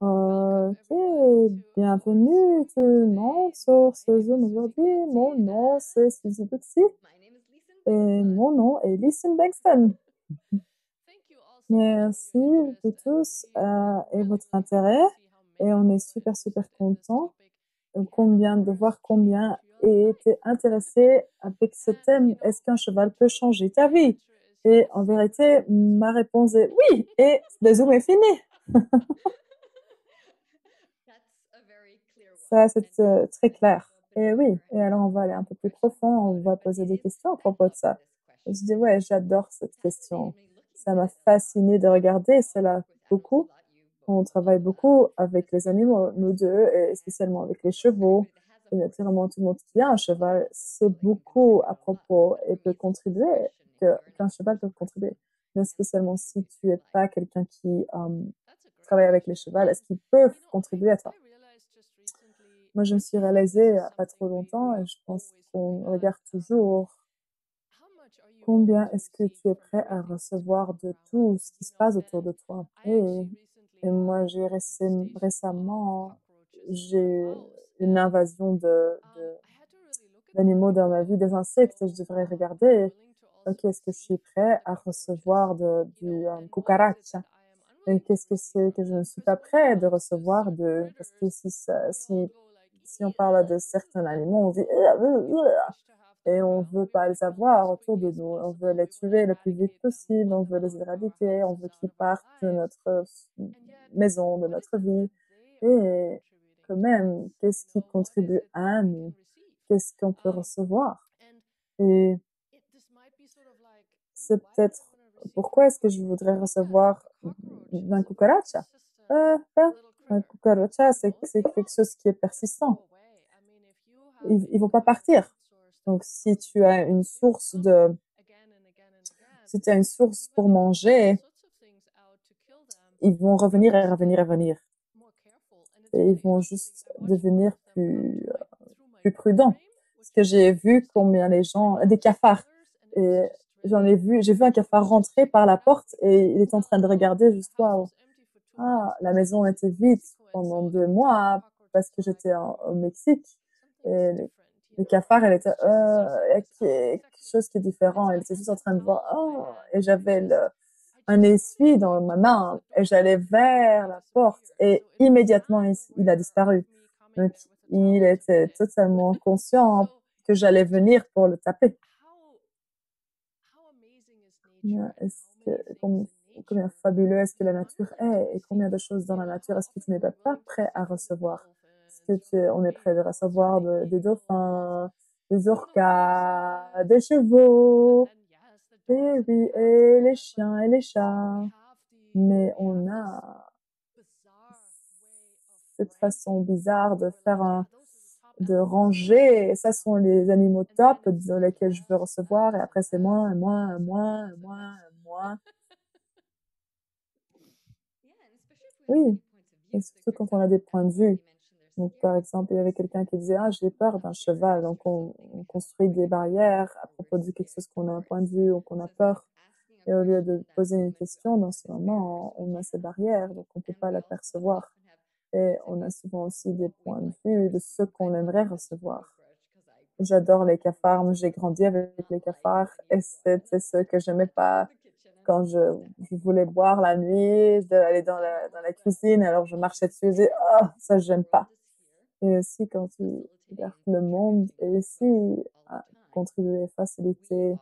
Ok, bienvenue tout le monde sur ce Zoom aujourd'hui. Mon nom c'est Suzy Buxi et mon nom est Listen Bexton. Merci de tous et votre intérêt et on est super super content de voir combien était intéressé avec ce thème. Est-ce qu'un cheval peut changer ta vie? Et en vérité, ma réponse est oui et le Zoom est fini. Ça, c'est très clair. Et oui, et alors on va aller un peu plus profond, on va poser des questions à propos de ça. Je dis, ouais, j'adore cette question. Ça m'a fasciné de regarder cela beaucoup. On travaille beaucoup avec les animaux, nous deux, et spécialement avec les chevaux. Et naturellement, tout le monde qui a un cheval sait beaucoup à propos et peut contribuer, qu'un cheval peut contribuer. Mais spécialement si tu es pas quelqu'un qui travaille avec les chevaux, est-ce qu'ils peuvent contribuer à toi? Moi, je me suis réalisée il n'y a pas trop longtemps et je pense qu'on regarde toujours combien est-ce que tu es prêt à recevoir de tout ce qui se passe autour de toi. Et moi, récemment, j'ai eu une invasion d'animaux dans ma vie, des insectes, et je devrais regarder, ok, est-ce que je suis prêt à recevoir du cucaracha? Et qu'est-ce que c'est que je ne suis pas prêt de recevoir parce que si on parle de certains animaux, on dit et on veut pas les avoir autour de nous. On veut les tuer le plus vite possible, on veut les éradiquer, on veut qu'ils partent de notre maison, de notre vie. Et quand même, qu'est-ce qui contribue à nous? Qu'est-ce qu'on peut recevoir? Et c'est peut-être pourquoi est-ce que je voudrais recevoir d'un cucaracha? Un cucaracha, c'est quelque chose qui est persistant. Ils vont pas partir. Donc, si tu as une source pour manger, ils vont revenir et revenir et revenir. Et ils vont juste devenir plus prudents. Parce que j'ai vu combien les gens, des cafards, et j'ai vu un cafard rentrer par la porte et il est en train de regarder juste, waouh, ah, la maison était vide pendant 2 mois parce que j'étais au Mexique. Et le cafard, elle était, il y a quelque chose qui est différent. Elle était juste en train de voir, oh, et j'avais un essuie dans ma main et j'allais vers la porte et immédiatement il a disparu. Donc il était totalement conscient que j'allais venir pour le taper. Combien fabuleux est-ce que la nature est et combien de choses dans la nature est-ce que tu n'es pas prêt à recevoir? On est prêt de recevoir des dauphins, des orcas, des chevaux, et oui, et les chiens et les chats. Mais on a cette façon bizarre de ranger. Et ça sont les animaux top dans lesquels je veux recevoir. Et après, c'est moins, et moins, et moins, et moins, et moins. Oui. Et surtout quand on a des points de vue. Donc, par exemple, il y avait quelqu'un qui disait, ah, j'ai peur d'un cheval. Donc, on construit des barrières à propos de quelque chose qu'on a un point de vue ou qu'on a peur. Et au lieu de poser une question, dans ce moment, on a ces barrières, donc on ne peut pas l'apercevoir. Et on a souvent aussi des points de vue de ce qu'on aimerait recevoir. J'adore les cafards, moi j'ai grandi avec les cafards et c'était ce que j'aimais pas quand je voulais boire la nuit, d'aller dans la cuisine, alors je marchais dessus et je disais, oh, ça j'aime pas. Et aussi quand tu regardes le monde et aussi contribuer, faciliter,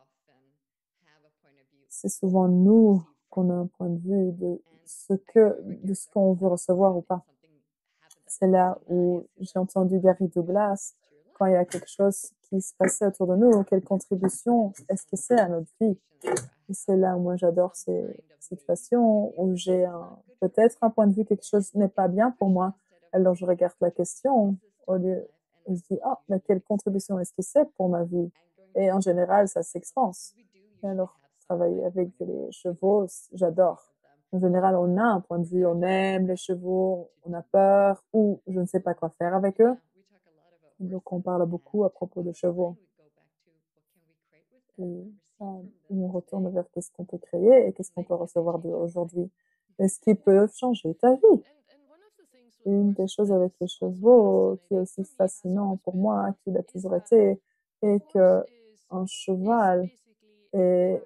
c'est souvent nous qu'on a un point de vue de ce qu'on veut recevoir ou pas. C'est là où j'ai entendu Gary Douglas, quand il y a quelque chose qui se passait autour de nous, quelle contribution est-ce que c'est à notre vie? Et c'est là où moi j'adore ces situations où j'ai peut-être un point de vue, quelque chose n'est pas bien pour moi. Alors je regarde la question au lieu, et je dis, ah, mais quelle contribution est-ce que c'est pour ma vie? Et en général, ça s'expanse. Et alors, travailler avec les chevaux, j'adore. En général, on a un point de vue, on aime les chevaux, on a peur ou je ne sais pas quoi faire avec eux. Donc, on parle beaucoup à propos de chevaux. Et on retourne vers qu'est-ce qu'on peut créer et qu'est-ce qu'on peut recevoir d'aujourd'hui. Est-ce qu'ils peuvent changer ta vie? Une des choses avec les chevaux qui est aussi fascinant pour moi, qui l'a toujours été, est qu'un cheval est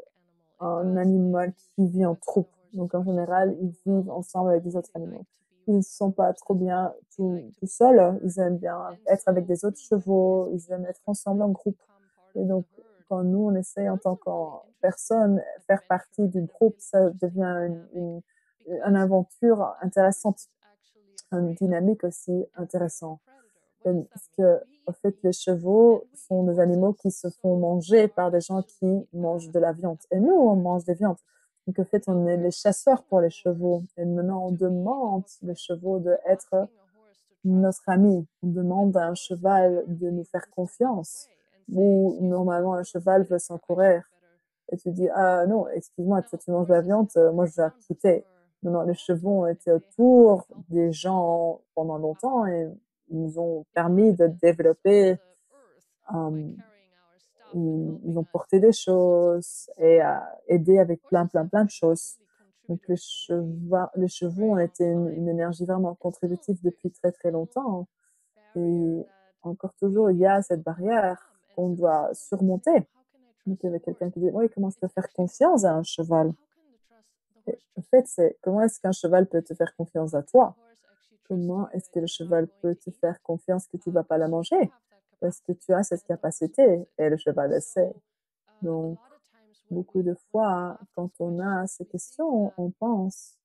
un animal qui vit en troupe. Donc en général, ils vivent ensemble avec des autres animaux. Ils ne sont pas trop bien tout seuls, ils aiment bien être avec des autres chevaux, ils aiment être ensemble en groupe. Et donc, quand nous, on essaye en tant que personne, faire partie du groupe, ça devient une aventure intéressante, une dynamique aussi intéressante. Parce que, en fait, les chevaux sont des animaux qui se font manger par des gens qui mangent de la viande. Et nous, on mange des viandes. Donc, en fait, on est les chasseurs pour les chevaux. Et maintenant, on demande les chevaux d'être notre ami. On demande à un cheval de nous faire confiance. Ou normalement, un cheval veut s'encourir. Et tu dis, ah non, excuse-moi, toi, tu manges de la viande, moi, je dois quitter. Non, non, les chevaux ont été autour des gens pendant longtemps et ils nous ont permis de développer, euh, ils ont porté des choses et aidé avec plein de choses. Donc les chevaux ont été une énergie vraiment contributive depuis très longtemps. Et encore toujours, il y a cette barrière qu'on doit surmonter. Donc il y avait quelqu'un qui dit, oui, comment je peux faire confiance à un cheval? Et en fait, c'est comment est-ce qu'un cheval peut te faire confiance à toi? Comment est-ce que le cheval peut te faire confiance que tu vas pas la manger? Parce que tu as cette capacité et le cheval le sait. Donc, beaucoup de fois, quand on a ces questions, on pense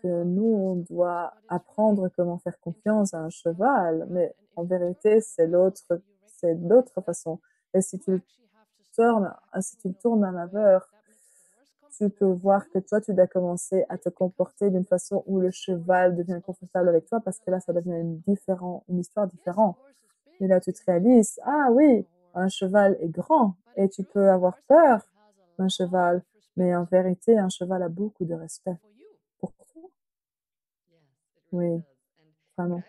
que nous, on doit apprendre comment faire confiance à un cheval, mais en vérité, c'est l'autre façon. Et si tu le tournes à l'envers, tu peux voir que toi, tu dois commencer à te comporter d'une façon où le cheval devient confortable avec toi parce que là, ça devient une histoire différente. Et là, tu te réalises, ah oui, un cheval est grand et tu peux avoir peur d'un cheval, mais en vérité, un cheval a beaucoup de respect pour toi. Oui, vraiment.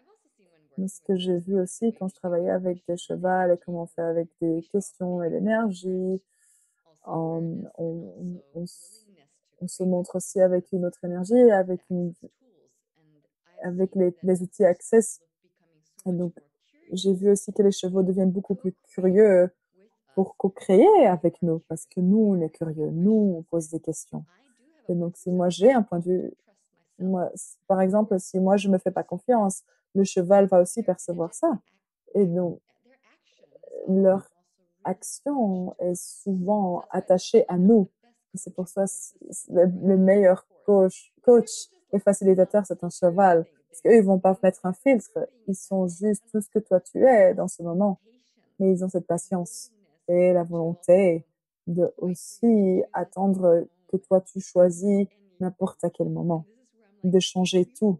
Mais ce que j'ai vu aussi quand je travaillais avec des chevals et comment on fait avec des questions et l'énergie, on se montre aussi avec une autre énergie, avec les outils Access. Et donc, j'ai vu aussi que les chevaux deviennent beaucoup plus curieux pour co-créer avec nous, parce que nous, on est curieux, nous, on pose des questions. Et donc, si moi j'ai un point de vue, par exemple, si moi je me fais pas confiance, le cheval va aussi percevoir ça. Et donc, leur action est souvent attachée à nous. Et c'est pour ça le meilleur coach et facilitateur, c'est un cheval. Parce qu'eux, ils vont pas mettre un filtre. Ils sont juste tout ce que toi tu es dans ce moment. Mais ils ont cette patience et la volonté de aussi attendre que toi tu choisis n'importe à quel moment, de changer tout.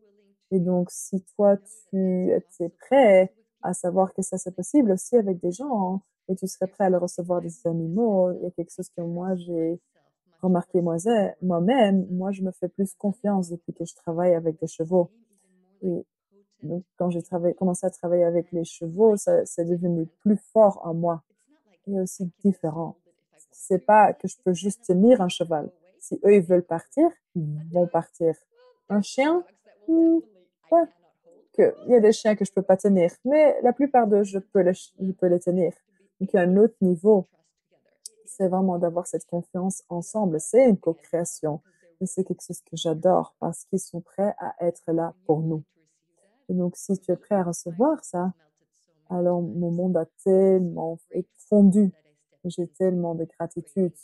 Et donc, si toi tu étais prêt à savoir que ça c'est possible aussi avec des gens, hein, et tu serais prêt à le recevoir des animaux, il y a quelque chose que moi j'ai remarqué moi-même, moi je me fais plus confiance depuis que je travaille avec des chevaux. Et donc, quand commencé à travailler avec les chevaux, ça, c'est devenu plus fort en moi et aussi différent. C'est pas que je peux juste tenir un cheval. Si eux, ils veulent partir, ils vont partir. Un chien, hmm, ouais, il y a des chiens que je peux pas tenir, mais la plupart d'eux, je peux les tenir. Donc, il y a un autre niveau. C'est vraiment d'avoir cette confiance ensemble. C'est une co-création. Et c'est quelque chose que j'adore parce qu'ils sont prêts à être là pour nous. Et donc, si tu es prêt à recevoir ça, alors mon monde a tellement fondu. J'ai tellement de gratitude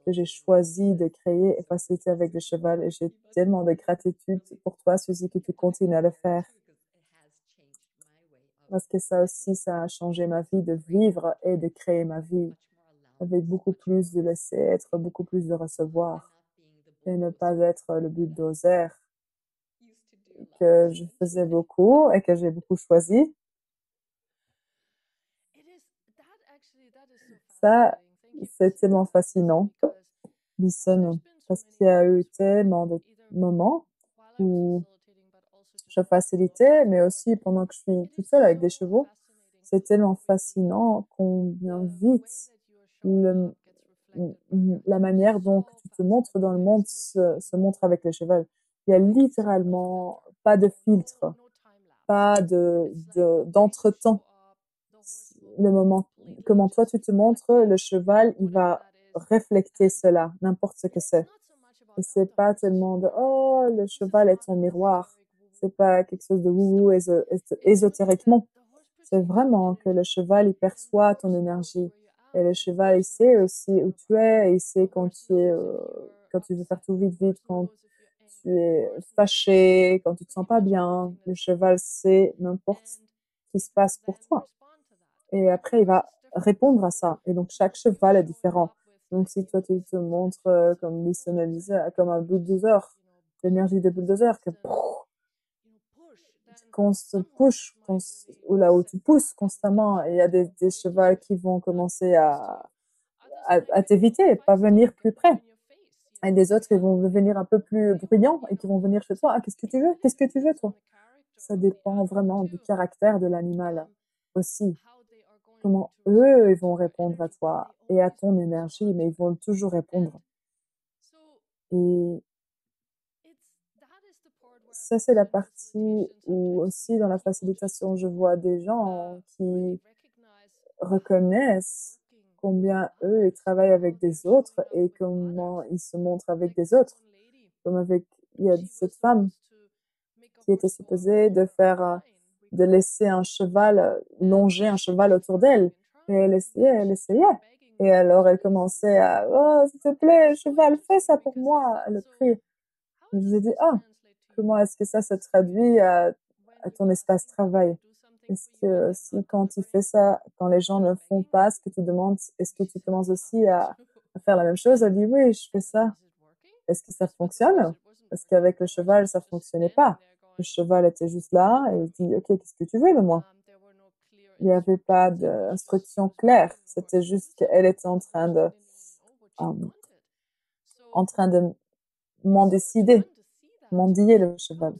que j'ai choisi de créer et faciliter avec le cheval. Et j'ai tellement de gratitude pour toi, Suzy, que tu continues à le faire. Parce que ça aussi, ça a changé ma vie de vivre et de créer ma vie avec beaucoup plus de laisser être, beaucoup plus de recevoir et ne pas être le bulldozer que je faisais beaucoup et que j'ai beaucoup choisi. Ça, c'est tellement fascinant, Listen, parce qu'il y a eu tellement de moments où je facilitais, mais aussi pendant que je suis toute seule avec des chevaux, c'est tellement fascinant combien vite le, la manière dont tu te montres dans le monde se montre avec les chevaux. Il y a littéralement pas de filtre, pas d'entretemps. Le moment, comment toi tu te montres, le cheval, il va refléter cela, n'importe ce que c'est. Et c'est pas tellement de oh, le cheval est ton miroir. C'est pas quelque chose de wouhou ésotériquement. C'est vraiment que le cheval, il perçoit ton énergie. Et le cheval, il sait aussi où tu es, et il sait quand quand tu veux faire tout vite, vite, quand tu es fâché, quand tu te sens pas bien. Le cheval sait n'importe ce qui se passe pour toi. Et après, il va répondre à ça. Et donc, chaque cheval est différent. Donc, si toi, tu te montres comme comme un bulldozer, l'énergie de bulldozer, que qu'on se push, ou là où tu pousses constamment, et il y a des chevaux qui vont commencer à t'éviter, pas venir plus près. Et des autres, ils vont devenir un peu plus bruyants et qui vont venir chez toi. Ah, qu'est-ce que tu veux? Qu'est-ce que tu veux, toi? Ça dépend vraiment du caractère de l'animal aussi. Comment eux, ils vont répondre à toi et à ton énergie, mais ils vont toujours répondre. Et ça, c'est la partie où aussi dans la facilitation, je vois des gens qui reconnaissent combien eux, ils travaillent avec des autres et comment ils se montrent avec des autres. Comme avec, il y a cette femme qui était supposée de laisser un cheval, longer un cheval autour d'elle. Et elle essayait, elle essayait. Et alors elle commençait à, oh, s'il te plaît, cheval, fais ça pour moi. Elle crie. Et je lui ai dit, ah, comment est-ce que ça se traduit à ton espace travail? Est-ce que si quand tu fais ça, quand les gens ne font pas ce que tu demandes, est-ce que tu commences aussi à faire la même chose? Elle dit, oui, je fais ça. Est-ce que ça fonctionne? Parce qu'avec le cheval, ça fonctionnait pas. Le cheval était juste là et il dit, OK, qu'est-ce que tu veux de moi? Il n'y avait pas d'instruction claire. C'était juste qu'elle était euh, en train de m'en décider, m'endiller le cheval.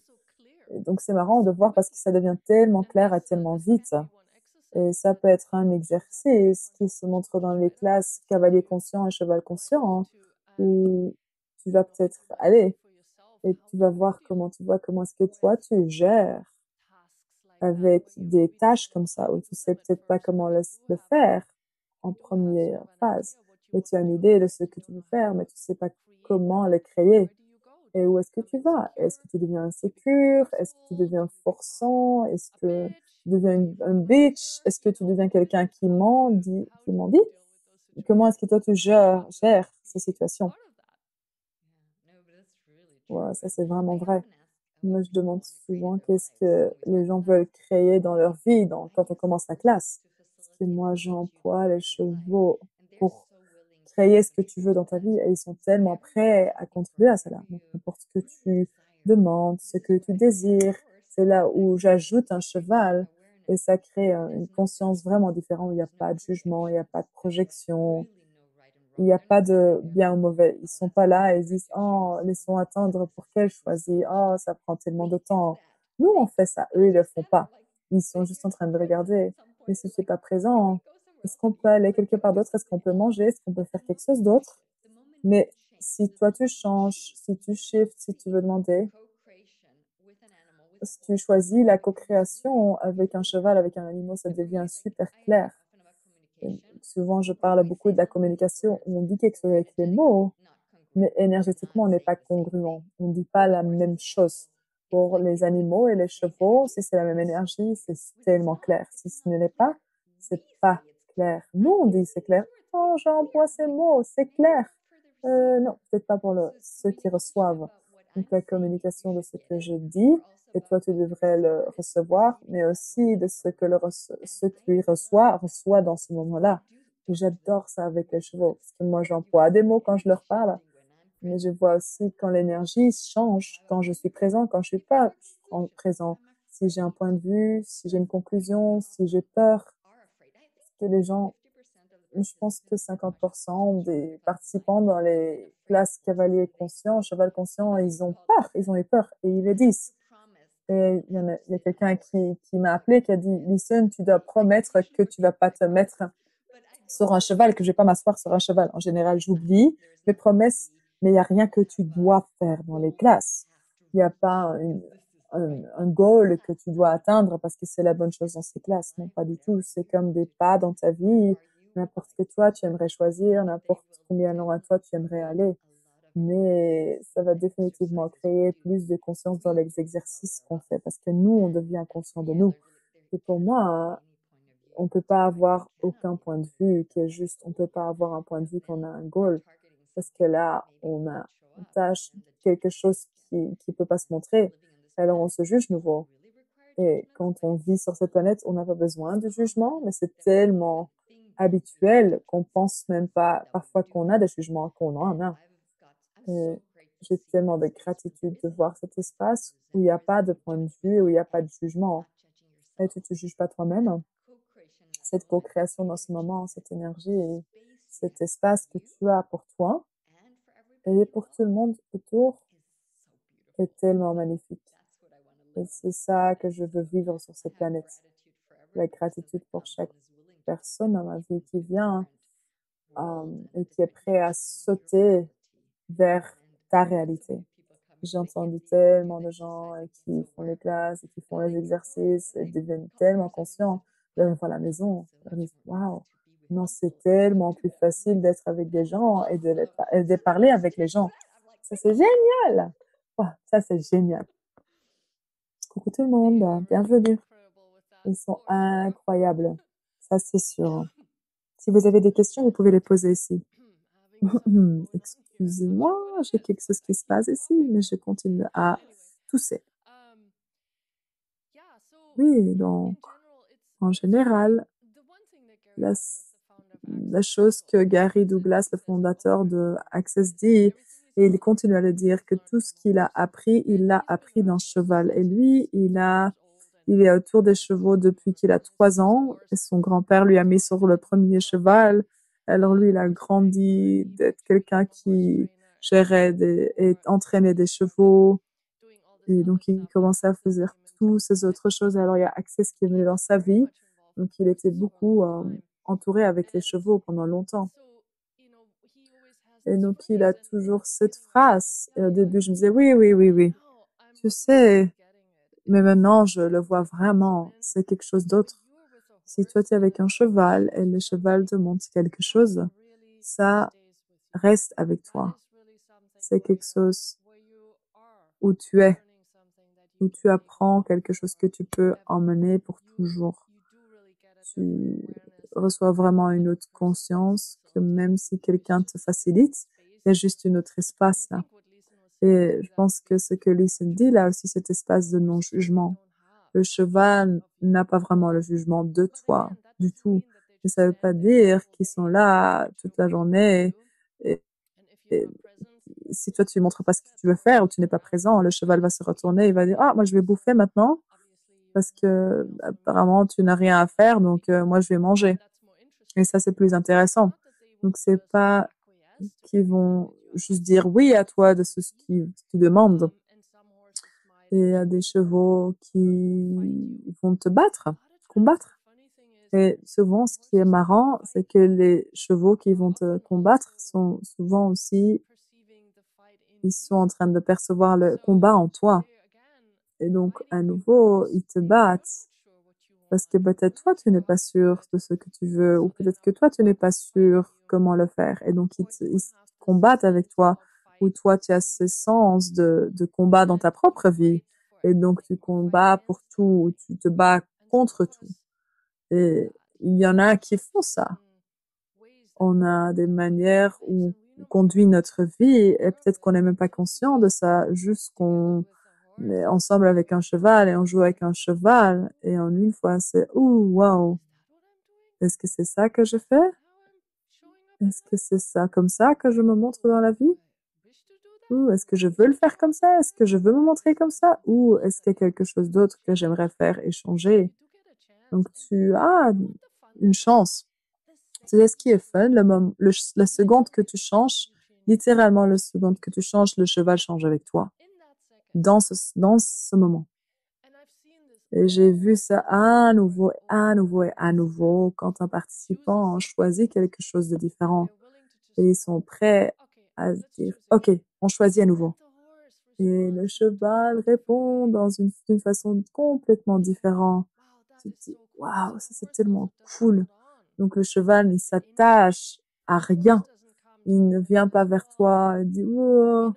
Et donc, c'est marrant de voir parce que ça devient tellement clair et tellement vite. Et ça peut être un exercice qui se montre dans les classes cavalier conscient et cheval conscient, hein, où tu vas peut-être aller et tu vas voir comment est-ce que toi tu gères avec des tâches comme ça, où tu sais peut-être pas comment le faire en première phase, mais tu as une idée de ce que tu veux faire, mais tu sais pas comment le créer. Et où est-ce que tu vas? Est-ce que tu deviens insécure? Est-ce que tu deviens forçant? Est-ce que tu deviens un bitch? Est-ce que tu deviens quelqu'un qui mendie? Comment est-ce que toi tu gères ces situations? Ouais, ça c'est vraiment vrai. Moi, je demande souvent qu'est-ce que les gens veulent créer dans leur vie quand on commence la classe. Parce que moi, j'emploie les chevaux pour créer ce que tu veux dans ta vie et ils sont tellement prêts à contribuer à cela. Donc, n'importe ce que tu demandes, ce que tu désires, c'est là où j'ajoute un cheval et ça crée une conscience vraiment différente. Il n'y a pas de jugement, il n'y a pas de projection, il n'y a pas de bien ou mauvais. Ils sont pas là et ils disent, oh, laissons attendre pour qu'elle choisisse. Oh, ça prend tellement de temps. Nous, on fait ça. Eux, ils le font pas. Ils sont juste en train de regarder. Mais si tu n'es pas présent, est-ce qu'on peut aller quelque part d'autre? Est-ce qu'on peut manger? Est-ce qu'on peut faire quelque chose d'autre? Mais si toi, tu changes, si tu shifts, si tu veux demander, si tu choisis la co-création avec un cheval, avec un animal, ça devient super clair. Et souvent, je parle beaucoup de la communication où on dit quelque chose avec les mots, mais énergétiquement, on n'est pas congruent. On ne dit pas la même chose. Pour les animaux et les chevaux, si c'est la même énergie, c'est tellement clair. Si ce ne l'est pas, c'est pas clair. Nous, on dit c'est clair. Oh, j'emploie ces mots, c'est clair. Non, peut-être pas pour ceux qui reçoivent. Donc, la communication de ce que je dis, et toi, tu devrais le recevoir, mais aussi de ce que ce qui reçoit dans ce moment-là. Et j'adore ça avec les chevaux, parce que moi, j'emploie des mots quand je leur parle, mais je vois aussi quand l'énergie change, quand je suis présent, quand je suis pas présent. Si j'ai un point de vue, si j'ai une conclusion, si j'ai peur, parce que les gens, je pense que 50% des participants dans les classes cavalier conscient, cheval conscient, ils ont peur, ils ont eu peur et ils le disent. Et il y a quelqu'un qui m'a appelé, qui a dit, Listen, tu dois promettre que tu vas pas te mettre sur un cheval, que je vais pas m'asseoir sur un cheval. En général, j'oublie mes promesses, mais il n'y a rien que tu dois faire dans les classes. Il y a pas un goal que tu dois atteindre parce que c'est la bonne chose dans ces classes. Non, pas du tout. C'est comme des pas dans ta vie, n'importe que toi, tu aimerais choisir, n'importe combien loin toi, tu aimerais aller. Mais ça va définitivement créer plus de conscience dans les exercices qu'on fait parce que nous, on devient conscient de nous. Et pour moi, on peut pas avoir aucun point de vue qui est juste. On peut pas avoir un point de vue qu'on a un goal parce que là, on tâche quelque chose qui peut pas se montrer. Alors on se juge nouveau. Et quand on vit sur cette planète, on n'a pas besoin de jugement, mais c'est tellement habituel qu'on pense même pas parfois qu'on a des jugements, qu'on en a. Et j'ai tellement de gratitude de voir cet espace où il n'y a pas de point de vue, où il n'y a pas de jugement. Et tu te juges pas toi-même. Cette co-création dans ce moment, cette énergie et cet espace que tu as pour toi et pour tout le monde autour est tellement magnifique. Et c'est ça que je veux vivre sur cette planète. La gratitude pour chaque personne dans ma vie qui vient et qui est prêt à sauter vers ta réalité. J'ai entendu tellement de gens qui font les classes et qui font les exercices et deviennent tellement conscients de voir la maison. Ils disent, waouh, non, c'est tellement plus facile d'être avec des gens et de parler avec les gens. Ça, c'est génial! Oh, ça, c'est génial. Coucou tout le monde, bienvenue. Ils sont incroyables. Ça, c'est sûr. Si vous avez des questions, vous pouvez les poser ici. Excusez-moi, j'ai quelque chose qui se passe ici, mais je continue à tousser. Oui, donc, en général, la, la chose que Gary Douglas, le fondateur de Access dit, et il continue à le dire, que tout ce qu'il a appris, il l'a appris d'un cheval. Et lui, il est autour des chevaux depuis qu'il a 3 ans. Et son grand-père lui a mis sur le premier cheval. Alors lui, il a grandi d'être quelqu'un qui gérait et entraînait des chevaux. Et donc, il commençait à faire toutes ces autres choses. Alors, il y a Access qui est venu dans sa vie. Donc, il était beaucoup entouré avec les chevaux pendant longtemps. Et donc, il a toujours cette phrase. Et au début, je me disais, oui, oui, oui, oui. Tu sais, mais maintenant, je le vois vraiment. C'est quelque chose d'autre. Si toi, tu es avec un cheval et le cheval te montre quelque chose, ça reste avec toi. C'est quelque chose où tu es, où tu apprends quelque chose que tu peux emmener pour toujours. Tu reçois vraiment une autre conscience que même si quelqu'un te facilite, il y a juste un autre espace là. Et je pense que ce que Lisa dit là aussi, cet espace de non-jugement. Le cheval n'a pas vraiment le jugement de toi du tout. Mais ça veut pas dire qu'ils sont là toute la journée et si toi tu montres pas ce que tu veux faire ou tu n'es pas présent, le cheval va se retourner, il va dire, ah, moi je vais bouffer maintenant parce que apparemment tu n'as rien à faire, donc moi je vais manger. Et ça, c'est plus intéressant. Donc, c'est pas qu'ils vont juste dire oui à toi de ce qu'ils demandent. Et il y a des chevaux qui vont te combattre. Et souvent, ce qui est marrant, c'est que les chevaux qui vont te combattre sont souvent aussi, ils sont en train de percevoir le combat en toi. Et donc, à nouveau, ils te battent parce que peut-être toi, tu n'es pas sûr de ce que tu veux, ou peut-être que toi, tu n'es pas sûr comment le faire. Et donc, ils combattent avec toi, ou toi, tu as ce sens de combat dans ta propre vie. Et donc, tu combats pour tout, ou tu te bats contre tout. Et il y en a qui font ça. On a des manières où on conduit notre vie, et peut-être qu'on n'est même pas conscient de ça, juste qu'on est ensemble avec un cheval et on joue avec un cheval et en une fois c'est ouh waouh, est-ce que c'est ça que je fais? Est-ce que c'est ça comme ça que je me montre dans la vie? Ou est-ce que je veux le faire comme ça? Est-ce que je veux me montrer comme ça? Ou est-ce qu'il y a quelque chose d'autre que j'aimerais faire et changer? Donc tu as une chance. Tu sais ce qui est fun, la seconde que tu changes, littéralement la seconde que tu changes, le cheval change avec toi dans ce moment. Et j'ai vu ça à nouveau, à nouveau et à nouveau quand un participant choisit quelque chose de différent et ils sont prêts à dire, OK, on choisit à nouveau. et le cheval répond dans d'une façon complètement différente. Tu te dis: «Waouh, ça c'est tellement cool!» Donc le cheval, il s'attache à rien. Il ne vient pas vers toi et dit: «Oh,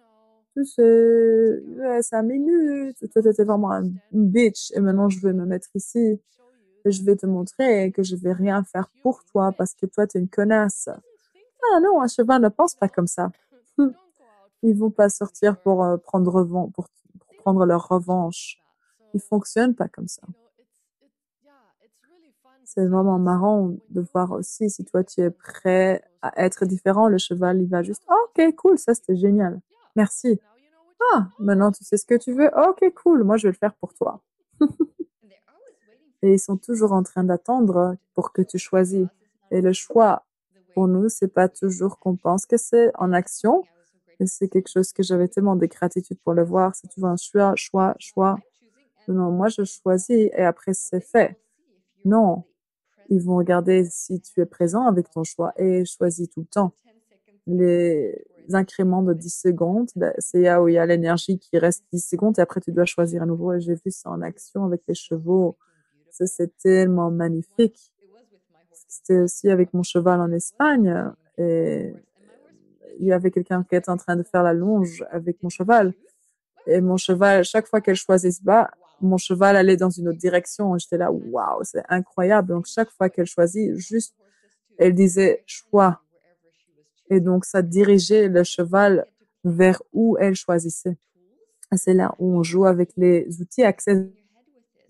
tu sais, ouais, 5 minutes, toi tu étais vraiment une bitch et maintenant je vais me mettre ici et je vais te montrer que je vais rien faire pour toi parce que toi tu es une connasse». Ah non, un cheval ne pense pas comme ça. Ils vont pas sortir pour, pour prendre leur revanche. Ils fonctionnent pas comme ça. C'est vraiment marrant de voir aussi si toi tu es prêt à être différent, le cheval il va juste: «Ah OK, cool, ça c'était génial. Merci. Ah, maintenant tu sais ce que tu veux? OK, cool, moi je vais le faire pour toi». Et ils sont toujours en train d'attendre pour que tu choisis. Et le choix, pour nous, c'est pas toujours qu'on pense que c'est en action. Et c'est quelque chose que j'avais tellement de gratitude pour le voir. C'est toujours un choix, choix, choix. Non, moi je choisis et après c'est fait. Non, ils vont regarder si tu es présent avec ton choix et choisis tout le temps. Les incréments de 10 secondes, ben, c'est là où il y a l'énergie qui reste 10 secondes et après tu dois choisir à nouveau. Et j'ai vu ça en action avec les chevaux. Ça, c'est tellement magnifique. C'était aussi avec mon cheval en Espagne et il y avait quelqu'un qui était en train de faire la longe avec mon cheval. Et mon cheval, chaque fois qu'elle choisissait bas, mon cheval allait dans une autre direction. Et j'étais là, waouh, c'est incroyable. Donc, chaque fois qu'elle choisit, juste, elle disait choix. Et donc, ça dirigeait le cheval vers où elle choisissait. Et c'est là où on joue avec les outils accès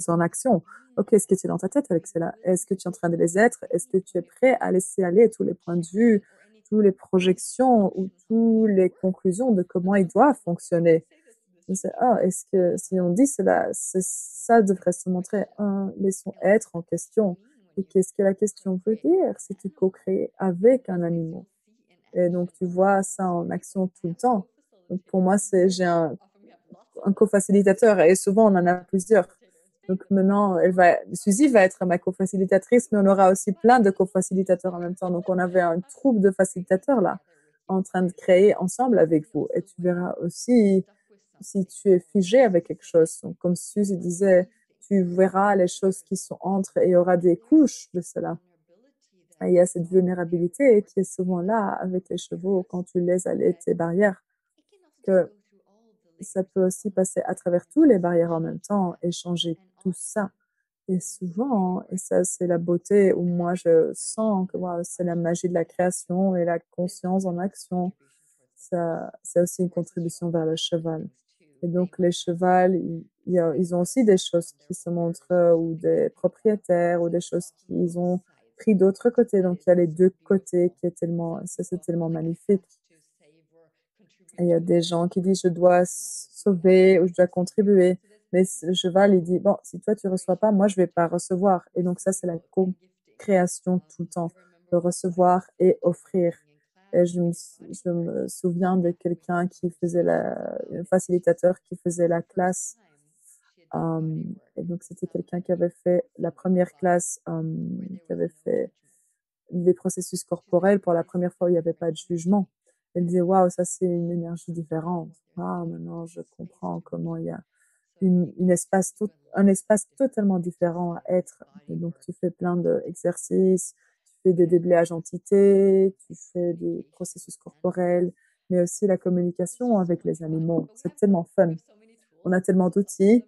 en action. Ok, est-ce que tu es dans ta tête avec cela? Est-ce que tu es en train de les être? Est-ce que tu es prêt à laisser aller tous les points de vue, toutes les projections ou toutes les conclusions de comment il doit fonctionner? C'est, ah, est-ce que si on dit cela, ça devrait se montrer un, laissons être en question. Et qu'est-ce que la question veut dire si tu co-crées avec un animal? Et donc, tu vois ça en action tout le temps. Donc, pour moi, j'ai un co-facilitateur et souvent on en a plusieurs. Donc maintenant, Suzy va être ma co-facilitatrice, mais on aura aussi plein de co-facilitateurs en même temps. Donc on avait un troupe de facilitateurs là, en train de créer ensemble avec vous. Et tu verras aussi si tu es figé avec quelque chose. Donc, comme Suzy disait, tu verras les choses qui sont entre et il y aura des couches de cela. Et il y a cette vulnérabilité qui est souvent là avec les chevaux quand tu laisses aller tes barrières, que ça peut aussi passer à travers tous les barrières en même temps et changer tout ça. Et souvent, et ça c'est la beauté où moi je sens que wow, c'est la magie de la création et la conscience en action. Ça, c'est aussi une contribution vers le cheval. Et donc les chevals, ils ont aussi des choses qui se montrent ou des propriétaires ou des choses qu'ils ont pris d'autre côté. Donc il y a les deux côtés qui est tellement, ça c'est tellement magnifique. Et il y a des gens qui disent je dois sauver ou je dois contribuer. Mais le cheval, il dit, bon, si toi tu reçois pas, moi je vais pas recevoir. Et donc ça, c'est la co-création tout le temps, de recevoir et offrir. Et je me souviens de quelqu'un qui faisait un facilitateur qui faisait la classe. Et donc c'était quelqu'un qui avait fait la première classe, qui avait fait les processus corporels pour la première fois où il n'y avait pas de jugement. Elle disait, waouh, ça c'est une énergie différente. Ah, maintenant je comprends comment il y a un espace totalement différent à être. Et donc tu fais plein d'exercices, tu fais des déblayages entités, tu fais des processus corporels, mais aussi la communication avec les animaux. C'est tellement fun. On a tellement d'outils.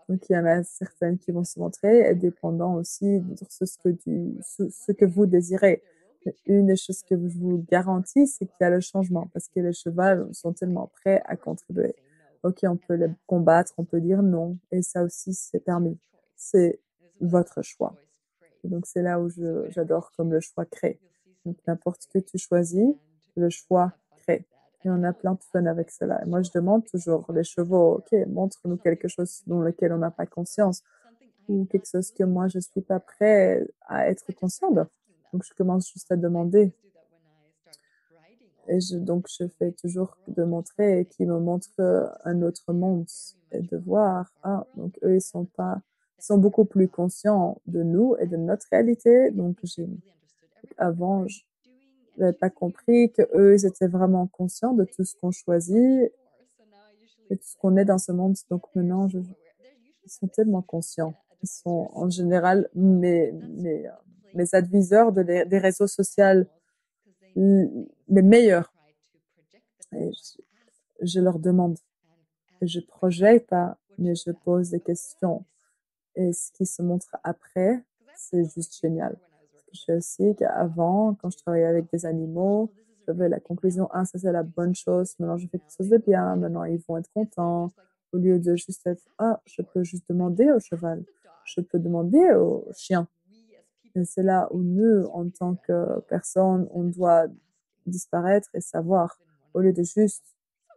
Donc, il y en a certaines qui vont se montrer, dépendant aussi de ce que vous désirez. Mais une des choses que je vous garantis, c'est qu'il y a le changement parce que les chevaux sont tellement prêts à contribuer. Ok, on peut les combattre, on peut dire non, et ça aussi, c'est permis. C'est votre choix. Et donc, c'est là où j'adore comme le choix crée. Donc, n'importe ce que tu choisis, le choix crée. Et on a plein de fun avec cela. Et moi, je demande toujours les chevaux, OK, montre-nous quelque chose dans lequel on n'a pas conscience ou quelque chose que moi, je ne suis pas prêt à être conscient de. Donc, je commence juste à demander. Et donc, je fais toujours de montrer et qui me montre un autre monde et de voir, ah, donc eux, ils sont beaucoup plus conscients de nous et de notre réalité. Donc, avant, je n'avais pas compris que eux, ils étaient vraiment conscients de tout ce qu'on choisit de tout ce qu'on est dans ce monde. Donc maintenant, ils sont tellement conscients. Ils sont en général mes adviseurs des réseaux sociaux les meilleurs. Et je leur demande. Je projette pas, mais je pose des questions. Et ce qui se montre après, c'est juste génial. Parce que je sais aussi qu'avant, quand je travaillais avec des animaux, j'avais la conclusion, ah, ça c'est la bonne chose, maintenant je fais quelque chose de bien, maintenant ils vont être contents, au lieu de juste être, ah, je peux juste demander au cheval, je peux demander au chien. Et c'est là où nous, en tant que personne, on doit disparaître et savoir, au lieu de juste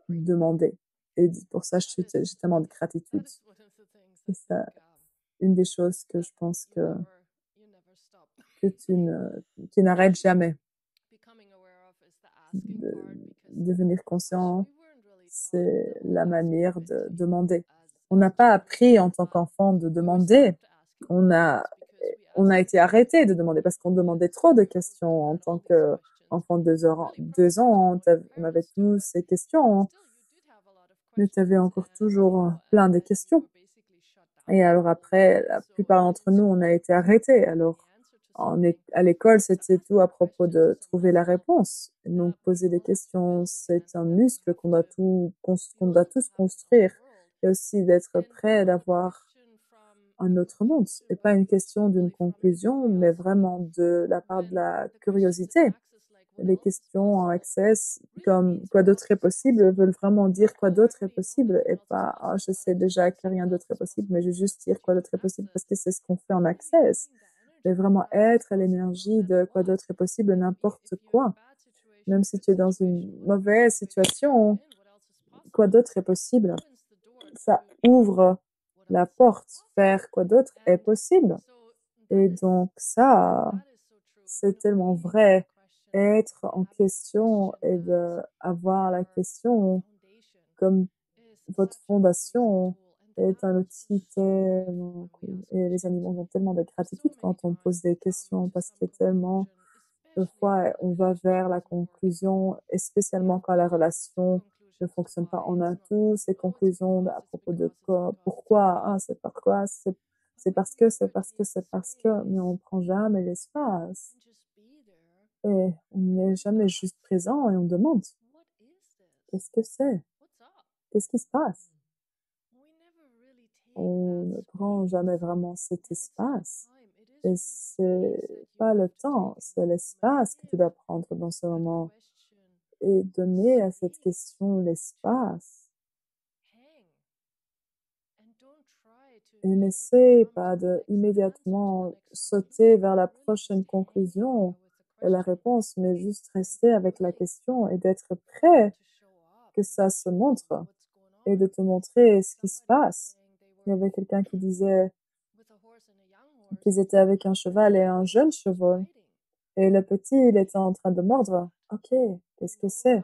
demander. Et pour ça, j'ai tellement de gratitude. C'est ça, une des choses que je pense que tu n'arrêtes jamais. De devenir conscient, c'est la manière de demander. On n'a pas appris en tant qu'enfant de demander. On a, on a été arrêté de demander parce qu'on demandait trop de questions en tant qu'enfant de 2 ans. On avait tous ces questions, mais tu avais encore toujours plein de questions. Et alors après, la plupart d'entre nous, on a été arrêtés. Alors, à l'école, c'était tout à propos de trouver la réponse. Donc, poser des questions, c'est un muscle qu'on doit tous construire. Et aussi d'être prêt d'avoir un autre monde. Et pas une question d'une conclusion, mais vraiment de la part de la curiosité. Les questions en access, comme quoi d'autre est possible, veulent vraiment dire quoi d'autre est possible et pas, ah, je sais déjà que rien d'autre est possible, mais je veux juste dire quoi d'autre est possible parce que c'est ce qu'on fait en access. Mais vraiment être à l'énergie de quoi d'autre est possible, n'importe quoi. Même si tu es dans une mauvaise situation, quoi d'autre est possible. Ça ouvre la porte vers quoi d'autre est possible. Et donc ça, c'est tellement vrai. Être en question et de avoir la question comme votre fondation est un outil tellement cool. Et les animaux ont tellement de gratitude quand on pose des questions parce que tellement de fois on va vers la conclusion et spécialement quand la relation ne fonctionne pas. On a tous ces conclusions à propos de quoi, pourquoi, ah, c'est pourquoi, c'est parce que, c'est parce que, c'est parce que, mais on prend jamais l'espace. Et on n'est jamais juste présent et on demande, qu'est-ce que c'est? Qu'est-ce qui se passe? On ne prend jamais vraiment cet espace. Et c'est pas le temps, c'est l'espace que tu dois prendre dans ce moment et donner à cette question l'espace. Et n'essaie pas de immédiatement sauter vers la prochaine conclusion et la réponse, mais juste rester avec la question et d'être prêt que ça se montre et de te montrer ce qui se passe. Il y avait quelqu'un qui disait qu'ils étaient avec un cheval et un jeune cheval. Et le petit, il était en train de mordre. Ok, qu'est-ce que c'est?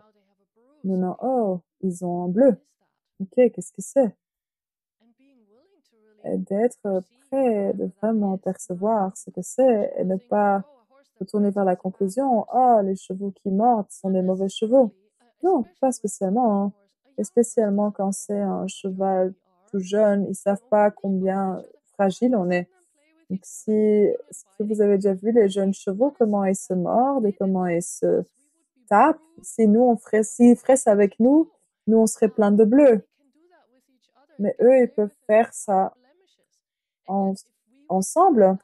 Non, non, oh, ils ont un bleu. Ok, qu'est-ce que c'est? Et d'être prêt, de vraiment percevoir ce que c'est et ne pas se tourner vers la conclusion, oh, les chevaux qui mordent sont des mauvais chevaux. Non, pas spécialement, hein. Et spécialement quand c'est un cheval tout jeune, ils savent pas combien fragile on est. Donc, si, est-ce que vous avez déjà vu les jeunes chevaux, comment ils se mordent et comment ils se tapent? Si nous, s'ils feraient ça avec nous, nous, on serait plein de bleus. Mais eux, ils peuvent faire ça en- ensemble.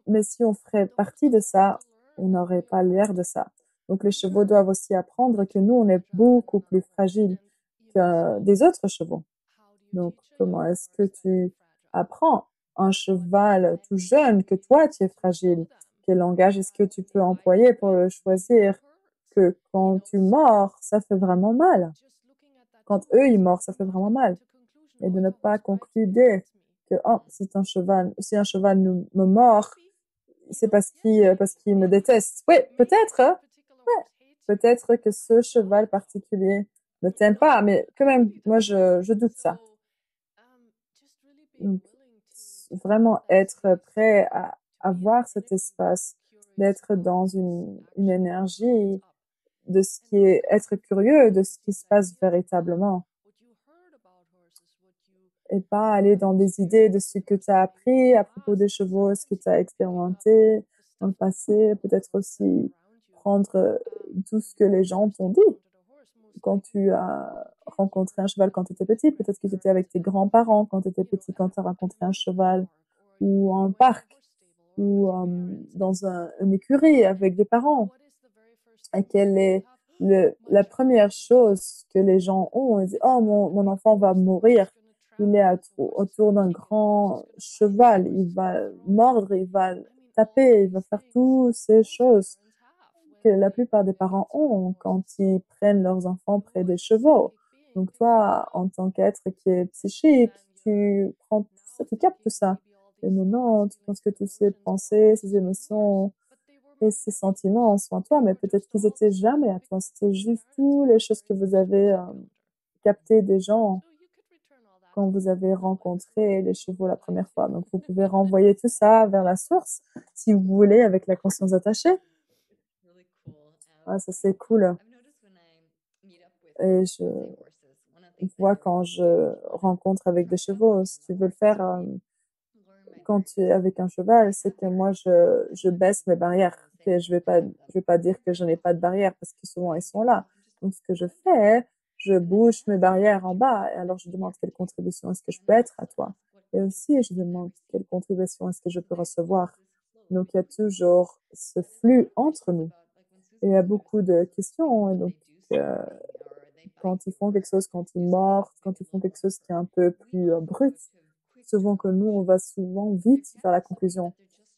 Mais si on ferait partie de ça, on n'aurait pas l'air de ça. Donc, les chevaux doivent aussi apprendre que nous, on est beaucoup plus fragiles que des autres chevaux. Donc, comment est-ce que tu apprends un cheval tout jeune que toi, tu es fragile? Quel langage est-ce que tu peux employer pour le choisir? Que quand tu mords, ça fait vraiment mal. Quand eux, ils mordent, ça fait vraiment mal. Et de ne pas conclure que oh, si un cheval me mord, c'est parce qu'il me déteste. Oui, peut-être, hein. Ouais. Peut-être que ce cheval particulier ne t'aime pas, mais quand même, moi, je doute ça. Donc, vraiment être prêt à avoir cet espace, d'être dans une énergie de ce qui est être curieux de ce qui se passe véritablement et pas aller dans des idées de ce que tu as appris à propos des chevaux, ce que tu as expérimenté dans le passé, peut-être aussi prendre tout ce que les gens t'ont dit quand tu as rencontré un cheval quand tu étais petit, peut-être que tu étais avec tes grands-parents quand tu étais petit, quand tu as rencontré un cheval, ou en parc, ou dans une écurie avec des parents. Et quelle est la première chose que les gens ont? Ils disent, oh, mon enfant va mourir. Il est autour d'un grand cheval. Il va mordre, il va taper, il va faire toutes ces choses que la plupart des parents ont quand ils prennent leurs enfants près des chevaux. Donc toi, en tant qu'être qui est psychique, tu prends tout ça, tu captes tout ça. Et maintenant, tu penses que toutes ces pensées, ces émotions et ces sentiments sont à toi, mais peut-être qu'ils étaient jamais à toi. C'était juste toutes les choses que vous avez captées des gens quand vous avez rencontré les chevaux la première fois. Donc vous pouvez renvoyer tout ça vers la source si vous voulez avec la conscience attachée. Ah, ça c'est cool. Et je vois quand je rencontre avec des chevaux, si tu veux le faire quand tu es avec un cheval, c'est que moi je baisse mes barrières. Okay, je vais pas dire que je n'ai pas de barrières parce que souvent ils sont là. Donc ce que je fais, je bouge mes barrières en bas et alors je demande quelle contribution est-ce que je peux être à toi. Et aussi je demande quelle contribution est-ce que je peux recevoir. Donc il y a toujours ce flux entre nous. Et il y a beaucoup de questions. Et donc euh, quand ils font quelque chose, quand ils mordent, quand ils font quelque chose qui est un peu plus brut, souvent que nous, on va souvent vite vers la conclusion.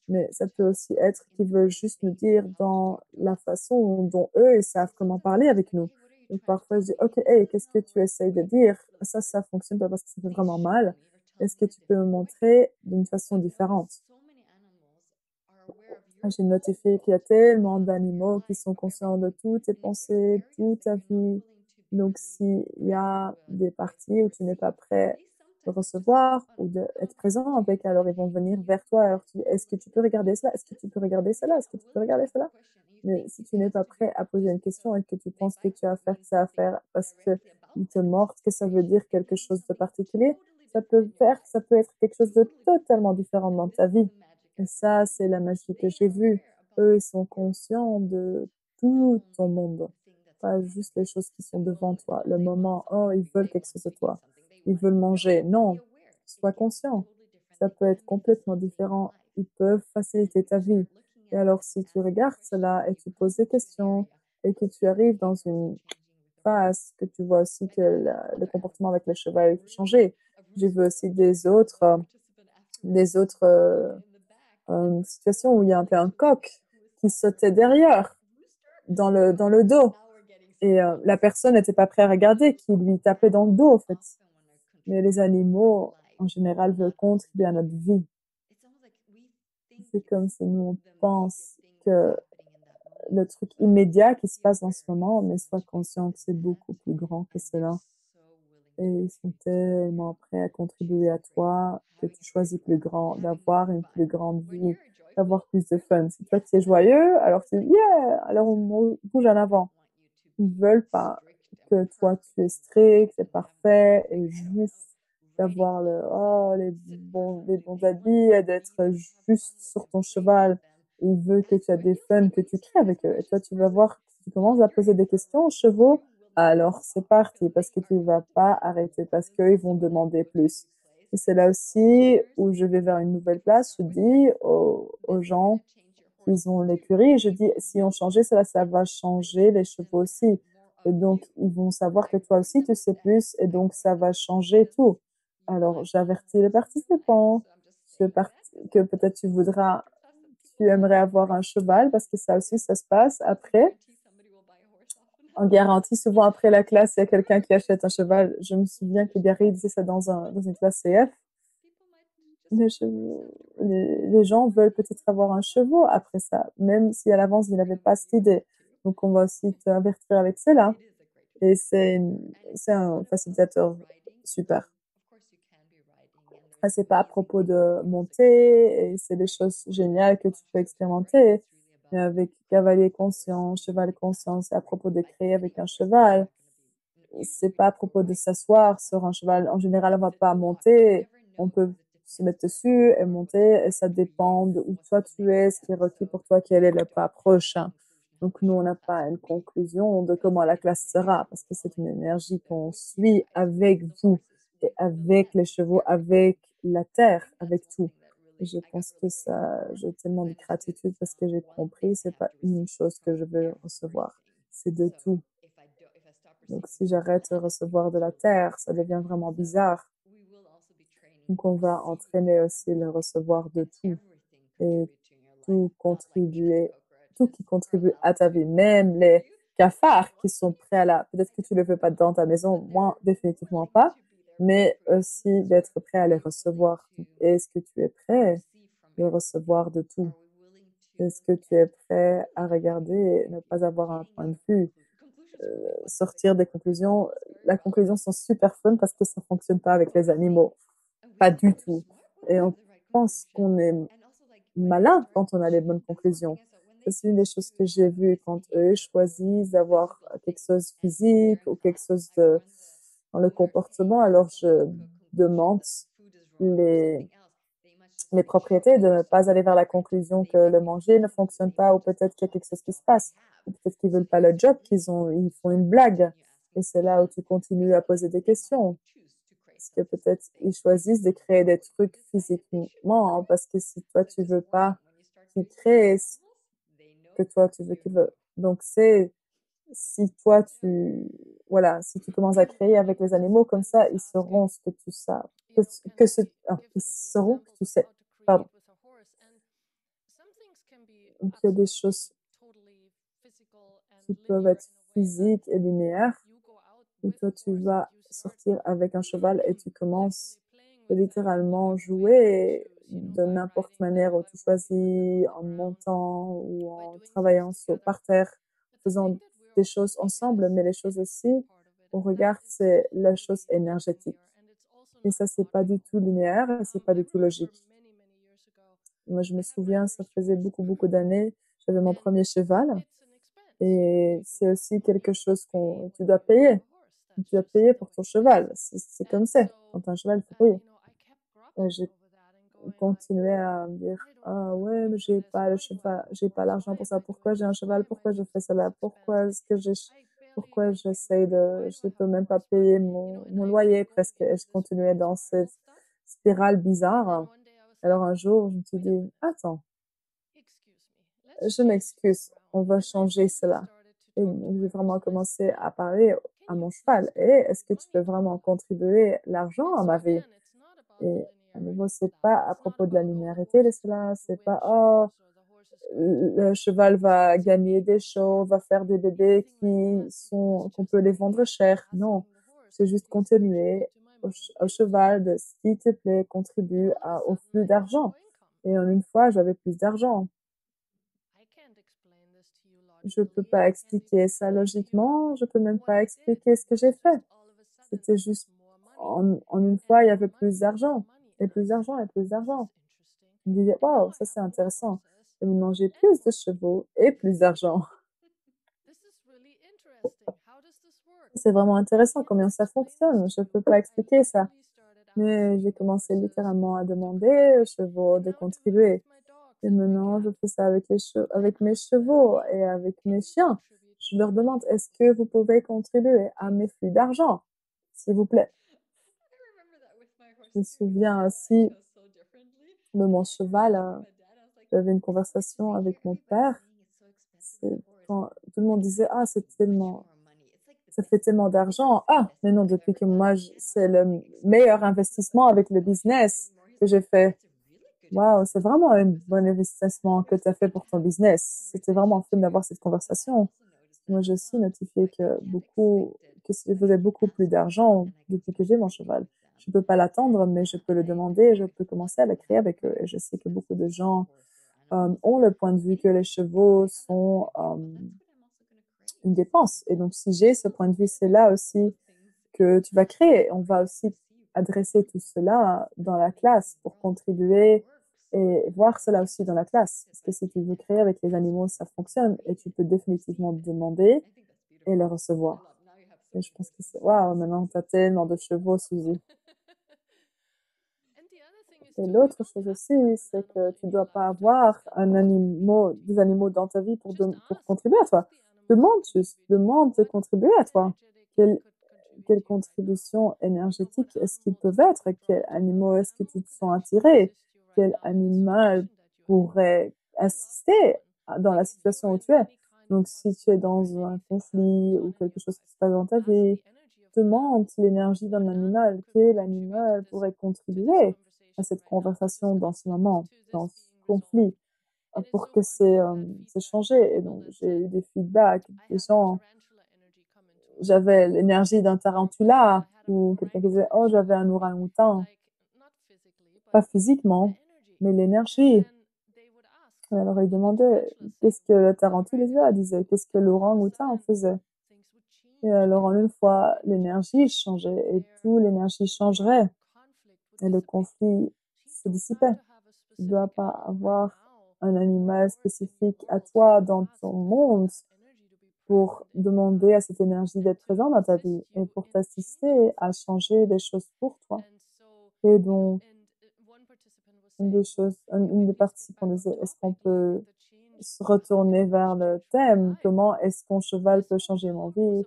Mais ça peut aussi être qu'ils veulent juste nous dire dans la façon dont eux, ils savent comment parler avec nous. Donc parfois, je dis, OK, hey, qu'est-ce que tu essayes de dire? Ça fonctionne pas parce que ça fait vraiment mal. Est-ce que tu peux me montrer d'une façon différente? J'ai notifié qu'il y a tellement d'animaux qui sont conscients de toutes tes pensées, toute ta vie. Donc, s'il y a des parties où tu n'es pas prêt de recevoir ou d'être présent avec, alors ils vont venir vers toi. Alors, est-ce que tu peux regarder cela? Est-ce que tu peux regarder cela? Est-ce que tu peux regarder cela? Mais si tu n'es pas prêt à poser une question et que tu penses que tu as à faire ça à faire parce que il te mord, que ça veut dire quelque chose de particulier, ça peut être quelque chose de totalement différent dans ta vie. Et ça, c'est la magie que j'ai vue. Eux, ils sont conscients de tout ton monde, pas juste les choses qui sont devant toi. Le moment, oh, ils veulent quelque chose de toi. Ils veulent manger. Non, sois conscient. Ça peut être complètement différent. Ils peuvent faciliter ta vie. Et alors, si tu regardes cela et tu poses des questions et que tu arrives dans une phase que tu vois aussi que le comportement avec le cheval a changé. J'ai vu aussi des autres situation où il y a un peu un coq qui sautait derrière, dans le dos. Et la personne n'était pas prête à regarder, qui lui tapait dans le dos, en fait. Mais les animaux, en général, veulent contribuer à notre vie. C'est comme si nous, on pense que le truc immédiat qui se passe en ce moment, mais sois conscient que c'est beaucoup plus grand que cela. Et ils sont tellement prêts à contribuer à toi que tu choisis plus grand, d'avoir une plus grande vie, d'avoir plus de fun. Si toi tu es joyeux, alors tu dis yeah, alors on bouge en avant. Ils veulent pas que toi tu es strict, c'est parfait et juste d'avoir les bons habits et d'être juste sur ton cheval. Ils veulent que tu aies des fun, que tu crées avec eux. Et toi, tu vas voir, si tu commences à poser des questions aux chevaux, alors c'est parti parce que tu vas pas arrêter, parce qu'ils vont demander plus. Et c'est là aussi où je vais vers une nouvelle place. Je dis aux gens ils ont l'écurie. Je dis, si on changeait cela, ça va changer les chevaux aussi. Et donc, ils vont savoir que toi aussi, tu sais plus, et donc ça va changer tout. Alors, j'avertis les participants que peut-être tu aimerais avoir un cheval, parce que ça aussi, ça se passe après. En garantie, souvent après la classe, il y a quelqu'un qui achète un cheval. Je me souviens que Gary disait ça dans une classe CF. Les gens veulent peut-être avoir un cheval après ça, même si à l'avance, ils n'avaient pas cette idée. Donc, on va aussi t'avertir avec cela. Et c'est un facilitateur super. C'est pas à propos de monter, et c'est des choses géniales que tu peux expérimenter. Mais avec cavalier conscient, cheval conscient, c'est à propos de créer avec un cheval. C'est pas à propos de s'asseoir sur un cheval. En général, on va pas monter. On peut se mettre dessus et monter et ça dépend de où toi tu es, ce qui est requis pour toi, quel est le pas prochain. Donc, nous, on n'a pas une conclusion de comment la classe sera parce que c'est une énergie qu'on suit avec vous et avec les chevaux, avec la terre, avec tout. Et je pense que ça, j'ai tellement de gratitude parce que j'ai compris, c'est pas une chose que je veux recevoir, c'est de tout. Donc, si j'arrête de recevoir de la terre, ça devient vraiment bizarre. Donc, on va entraîner aussi le recevoir de tout et tout contribuer, tout qui contribue à ta vie, même les cafards qui sont prêts à la, peut-être que tu ne le veux pas dans ta maison, moi, définitivement pas, mais aussi d'être prêt à les recevoir. Est-ce que tu es prêt à recevoir de tout? Est-ce que tu es prêt à regarder et ne pas avoir un point de vue? Sortir des conclusions. La conclusion sont super fun parce que ça fonctionne pas avec les animaux. Pas du tout. Et on pense qu'on est malin quand on a les bonnes conclusions. C'est une des choses que j'ai vues quand eux choisissent d'avoir quelque chose de physique ou quelque chose de, dans le comportement. Alors je demande les, les propriétés de ne pas aller vers la conclusion que le manger ne fonctionne pas ou peut-être qu'il y a quelque chose qui se passe. Ou peut-être qu'ils veulent pas le job, ils font une blague. Et c'est là où tu continues à poser des questions. Parce que peut-être ils choisissent de créer des trucs physiquement, hein, parce que si toi tu veux pas qu'ils créent ce que toi tu veux qu'ils veulent. Donc c'est si toi tu voilà, si tu commences à créer avec les animaux comme ça, ils sauront ce que tu sais, ils sauront que tu sais. Pardon. Donc il y a des choses qui peuvent être physiques et linéaires. Et toi, tu vas sortir avec un cheval et tu commences de littéralement jouer de n'importe manière où tu choisis en montant ou en travaillant par terre, faisant des choses ensemble, mais les choses aussi, on regarde, c'est la chose énergétique. Et ça, c'est pas du tout linéaire, c'est pas du tout logique. Moi, je me souviens, ça faisait beaucoup, beaucoup d'années, j'avais mon premier cheval et c'est aussi quelque chose tu dois payer. Tu dois payer pour ton cheval. C'est comme ça. Quand tu as un cheval, il faut payer. Et j'ai continué à me dire, ah ouais, mais j'ai pas le cheval, j'ai pas l'argent pour ça. Pourquoi j'ai un cheval? Pourquoi je fais cela? Pourquoi j'essaye je peux même pas payer mon loyer presque. Et je continuais dans cette spirale bizarre. Alors un jour, je me suis dit, attends, je m'excuse, on va changer cela. Et j'ai vraiment commencé à parler à mon cheval. Et est-ce que tu peux vraiment contribuer l'argent à ma vie? Et à nouveau, c'est pas à propos de la linéarité de cela, c'est pas, oh, le cheval va gagner des shows, va faire des bébés qu'on peut les vendre cher. Non, c'est juste continuer au cheval de, s'il te plaît, contribue au flux d'argent. Et en une fois, j'avais plus d'argent. Je peux pas expliquer ça logiquement, je peux même pas expliquer ce que j'ai fait. C'était juste, en une fois, il y avait plus d'argent, et plus d'argent, et plus d'argent. Je me disais, waouh, ça c'est intéressant. Et maintenant, j'ai plus de chevaux et plus d'argent. C'est vraiment intéressant comment ça fonctionne. Je peux pas expliquer ça. Mais j'ai commencé littéralement à demander aux chevaux de contribuer. Et maintenant, je fais ça avec avec mes chevaux et avec mes chiens. Je leur demande, est-ce que vous pouvez contribuer à mes flux d'argent, s'il vous plaît? Je me souviens aussi de mon cheval. J'avais une conversation avec mon père. Quand tout le monde disait, ah, ça fait tellement d'argent. Ah, mais non, depuis que moi, c'est le meilleur investissement avec le business que j'ai fait. Waouh, c'est vraiment un bon investissement que tu as fait pour ton business. C'était vraiment fun d'avoir cette conversation. Moi, j'ai aussi notifié que je faisais beaucoup plus d'argent depuis que j'ai mon cheval. Je peux pas l'attendre, mais je peux le demander et je peux commencer à le créer avec eux. Et je sais que beaucoup de gens ont le point de vue que les chevaux sont une dépense. Et donc, si j'ai ce point de vue, c'est là aussi que tu vas créer. On va aussi adresser tout cela dans la classe pour contribuer et voir cela aussi dans la classe. Parce que si tu veux créer avec les animaux, ça fonctionne et tu peux définitivement demander et le recevoir. Et je pense que c'est waouh, maintenant tu as tellement de chevaux, Suzy. Et l'autre chose aussi, c'est que tu dois pas avoir des animaux dans ta vie pour contribuer à toi. Demande de contribuer à toi. Quelle, quelle contribution énergétique est-ce qu'ils peuvent être? Quel animal est-ce que tu te sens attiré? Quel animal pourrait assister dans la situation où tu es? Donc, si tu es dans un conflit ou quelque chose qui se passe dans ta vie, demande l'énergie d'un animal. Quel animal pourrait contribuer à cette conversation dans ce moment, dans ce conflit, pour que c'est changé. Et donc, j'ai eu des feedbacks des gens. J'avais l'énergie d'un tarantula ou quelqu'un qui disait, oh, j'avais un orang-outan. Pas physiquement, mais l'énergie. Et alors, il demandait qu'est-ce que le tarantula disait, qu'est-ce que l'orang-outan faisait. Et alors, en une fois, l'énergie changeait et tout l'énergie changerait et le conflit se dissipait. Tu ne dois pas avoir un animal spécifique à toi dans ton monde pour demander à cette énergie d'être présente dans ta vie et pour t'assister à changer des choses pour toi. Et donc, une des participants disait, est-ce qu'on peut se retourner vers le thème? Comment est-ce qu'un cheval peut changer mon vie?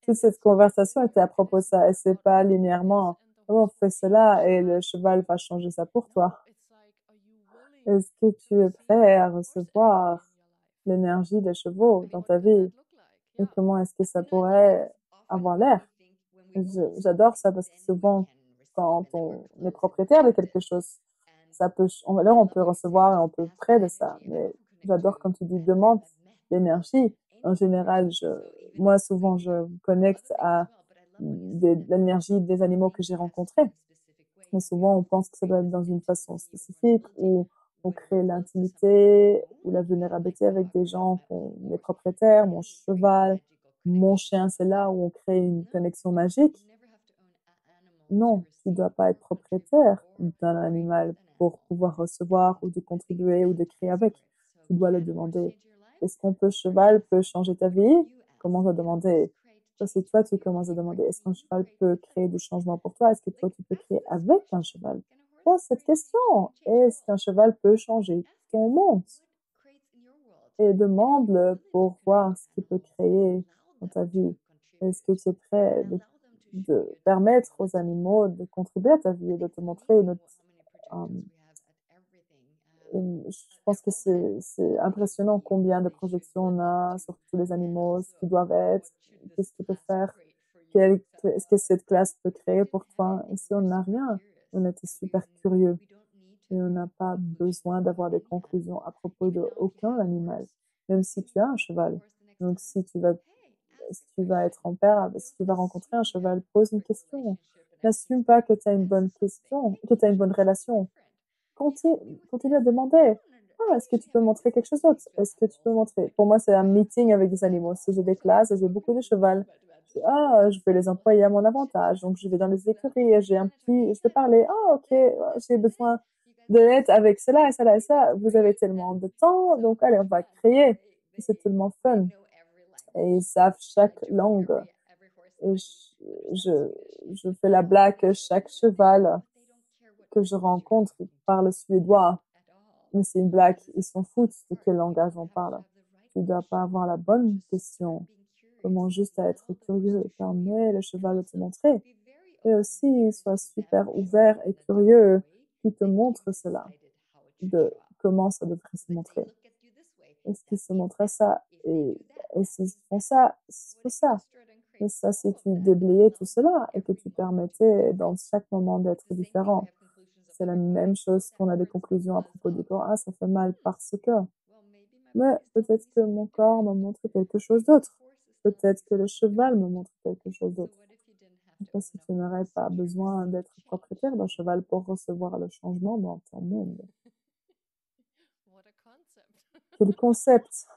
Toute cette conversation était à propos de ça et c'est pas linéairement, oh, on fait cela et le cheval va changer ça pour toi. Est-ce que tu es prêt à recevoir l'énergie des chevaux dans ta vie? Et comment est-ce que ça pourrait avoir l'air? J'adore ça parce que souvent, quand on est propriétaire de quelque chose, alors on peut recevoir et on peut près de ça. Mais j'adore quand tu dis demande l'énergie. En général, moi, souvent, je me connecte à l'énergie des animaux que j'ai rencontrés. Mais souvent, on pense que ça doit être dans une façon spécifique où on crée l'intimité ou la vulnérabilité avec des gens qu'on est propriétaires, mon cheval, mon chien, c'est là où on crée une connexion magique. Non, tu ne dois pas être propriétaire d'un animal pour pouvoir recevoir ou de contribuer ou de créer avec. Tu dois le demander. Est-ce qu'un cheval peut changer ta vie? Commence à demander. Si toi, tu commences à demander, est-ce qu'un cheval peut créer du changement pour toi? Est-ce que toi, tu peux créer avec un cheval? Pose cette question. Est-ce qu'un cheval peut changer ton monde? Et demande-le pour voir ce qu'il peut créer dans ta vie. Est-ce que tu es prêt de permettre aux animaux de contribuer à ta vie et de te montrer euh, je pense que c'est impressionnant combien de projections on a sur tous les animaux, ce qu'ils doivent être, qu'est-ce qu'ils peuvent faire, est-ce que cette classe peut créer pour toi. Et si on n'a rien, on était super curieux et on n'a pas besoin d'avoir des conclusions à propos de aucun animal, même si tu as un cheval. Donc, si tu vas être en paire, si tu vas rencontrer un cheval, pose une question. N'assume pas que tu as une bonne question, que tu as une bonne relation. Continue, continue à demander. Ah, est-ce que tu peux montrer quelque chose d'autre? Est-ce que tu peux montrer? Pour moi, c'est un meeting avec des animaux. Si j'ai des classes et j'ai beaucoup de cheval, je vais les employer à mon avantage. Donc, je vais dans les écuries et je vais parler. Ah, ok, j'ai besoin de l'aide avec cela et cela et ça. Vous avez tellement de temps. Donc, allez, on va créer. C'est tellement fun. Et ils savent chaque langue. Et je fais la blague que chaque cheval que je rencontre parle suédois. Mais c'est une blague, ils s'en foutent de quel langage on parle. Tu ne dois pas avoir la bonne question. Comment juste à être curieux et permet le cheval de te montrer. Et aussi, sois super ouvert et curieux qui te montre cela, de comment ça devrait se montrer. Est-ce qu'ils se montrent ça? Et s'ils font ça, c'est ça. Et ça, si tu déblayais tout cela et que tu permettais dans chaque moment d'être différent, c'est la même chose qu'on a des conclusions à propos du corps. Ah, ça fait mal parce que. Mais peut-être que mon corps me montre quelque chose d'autre. Peut-être que le cheval me montre quelque chose d'autre. Après, si tu n'aurais pas besoin d'être propriétaire d'un cheval pour recevoir le changement dans ton monde. Quel concept!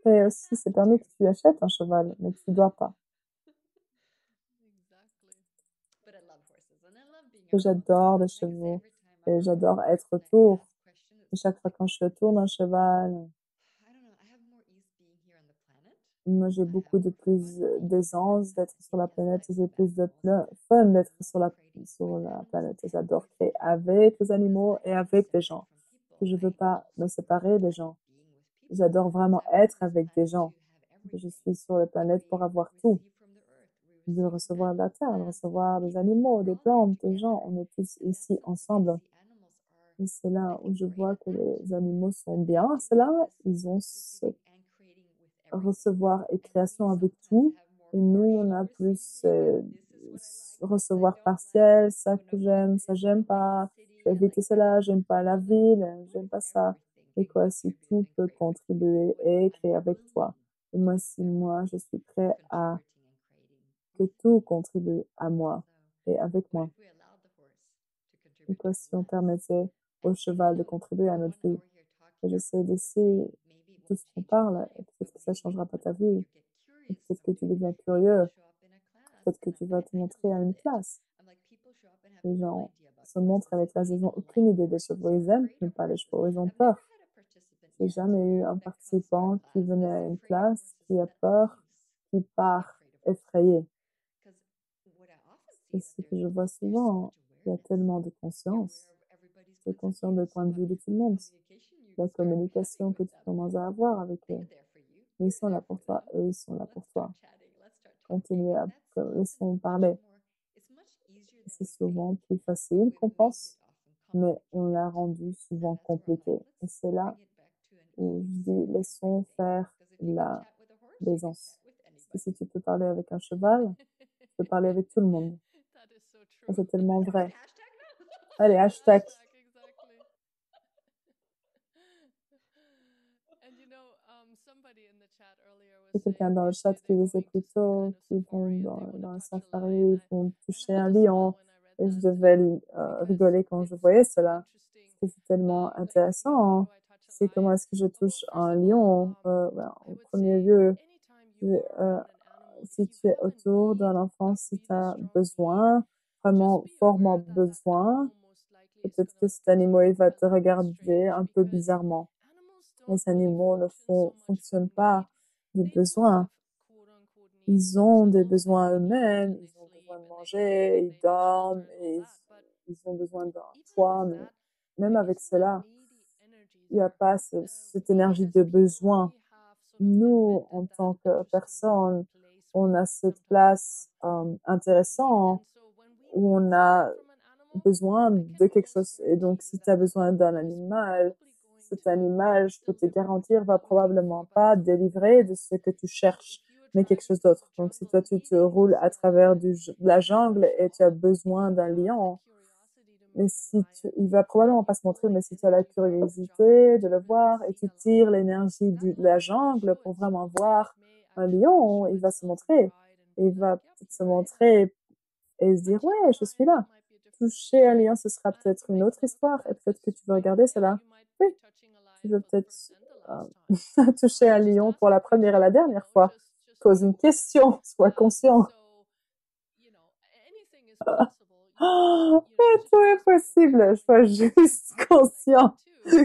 Et aussi, c'est permis que tu achètes un cheval, mais tu ne dois pas. que j'adore les chevaux et j'adore être autour. Et chaque fois quand je suis autour d'un cheval, moi j'ai beaucoup de plus d'aisance d'être sur la planète et j'ai plus de fun d'être sur la planète. Et j'adore créer avec les animaux et avec les gens. Je veux pas me séparer des gens. J'adore vraiment être avec des gens. Je suis sur la planète pour avoir tout, de recevoir de la terre, de recevoir des animaux, des plantes, des gens. On est tous ici ensemble. Et c'est là où je vois que les animaux sont bien. C'est là, ils ont ce recevoir et création avec tout. Et nous, on a plus recevoir partiel, ça que j'aime, ça j'aime pas, je vais éviter cela, j'aime pas la ville, j'aime pas ça. Et quoi, si tout peut contribuer et créer avec toi. Et moi, si moi, je suis prêt à que tout contribue à moi et avec moi. Et quoi, si on permettait au cheval de contribuer à notre vie. Et j'essaie d'essayer tout ce qu'on parle, et peut-être que ça changera pas ta vie. Et peut-être que tu deviens curieux. Peut-être que tu vas te montrer à une classe. Les gens se montrent à la classe, ils n'ont aucune idée des chevaux. Ils aiment pas les chevaux, ils ont peur. J'ai jamais eu un participant qui venait à une classe, qui a peur, qui part effrayé. C'est ce que je vois souvent. Il y a tellement de conscience. Tu es conscient du point de vue de tout le monde. La communication que tu commences à avoir avec eux. Ils sont là pour toi, eux, ils sont là pour toi. Continuez à laisser parler. C'est souvent plus facile qu'on pense, mais on l'a rendu souvent compliqué. Et c'est là où je dis, laissons faire la l'aisance. Parce que si tu peux parler avec un cheval, tu peux parler avec tout le monde. C'est tellement vrai. Allez, hashtag. C'est quelqu'un dans le chat qui disait plutôt qu'ils vont dans un safari, ils vont toucher un lion. Et je devais rigoler quand je voyais cela. Parce que c'est tellement intéressant, hein. Tu sais comment est-ce que je touche un lion? En premier lieu, euh, si tu es autour d'un enfant, si tu as besoin, vraiment fortement besoin, peut-être que cet animal il va te regarder un peu bizarrement. Les animaux ne fonctionnent pas du besoin. Ils ont des besoins eux-mêmes, ils ont besoin de manger, ils dorment, et ils ont besoin d'un toit, mais même avec cela, il n'y a pas cette énergie de besoin. Nous, en tant que personne, on a cette place intéressante où on a besoin de quelque chose. Et donc, si tu as besoin d'un animal, cet animal, je peux te garantir, va probablement pas délivrer de ce que tu cherches, mais quelque chose d'autre. Donc, si toi, tu te roules à travers de la jungle et tu as besoin d'un lion, mais si il va probablement pas se montrer, mais si tu as la curiosité de le voir et tu tires l'énergie de la jungle pour vraiment voir un lion, il va se montrer. Il va peut-être se montrer et se dire, ouais, je suis là. Toucher un lion, ce sera peut-être une autre histoire et peut-être que tu veux regarder cela. Oui, tu veux peut-être toucher un lion pour la première et la dernière fois. Pose une question, sois conscient. Oh, tout est possible, sois juste conscient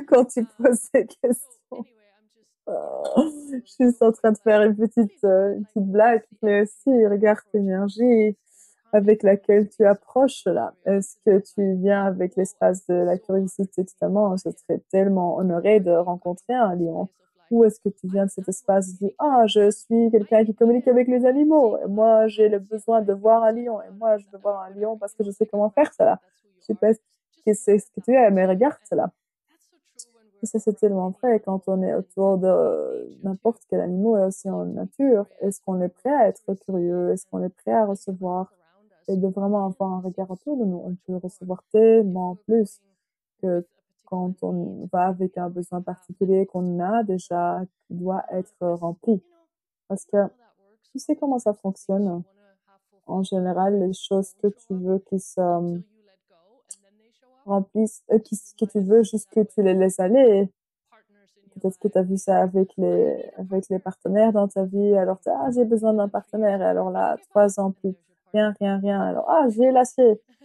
quand tu poses ces questions. Je suis en train de faire une petite blague, mais aussi, regarde l'énergie avec laquelle tu approches là. Est-ce que tu viens avec l'espace de la curiosité, justement, je serais tellement honorée de rencontrer un lion. Ou est-ce que tu viens de cet espace de ah, je suis quelqu'un qui communique avec les animaux, et moi j'ai le besoin de voir un lion, et moi je veux voir un lion parce que je sais comment faire cela. Je sais pas ce que c'est ce que tu es, mais regarde cela. Et ça, c'est tellement vrai quand on est autour de n'importe quel animal et aussi en nature. Est-ce qu'on est prêt à être curieux? Est-ce qu'on est prêt à recevoir et de vraiment avoir un regard autour de nous? On peut recevoir tellement plus que quand on va avec un besoin particulier qu'on a déjà, qui doit être rempli. Parce que tu sais comment ça fonctionne. En général, les choses que tu veux qui se remplissent, que tu veux juste que tu les laisses aller. Peut-être que tu as vu ça avec les partenaires dans ta vie. Alors, ah, j'ai besoin d'un partenaire. Et alors là, 3 ans plus, rien, rien, rien. Alors, ah, j'ai lâché.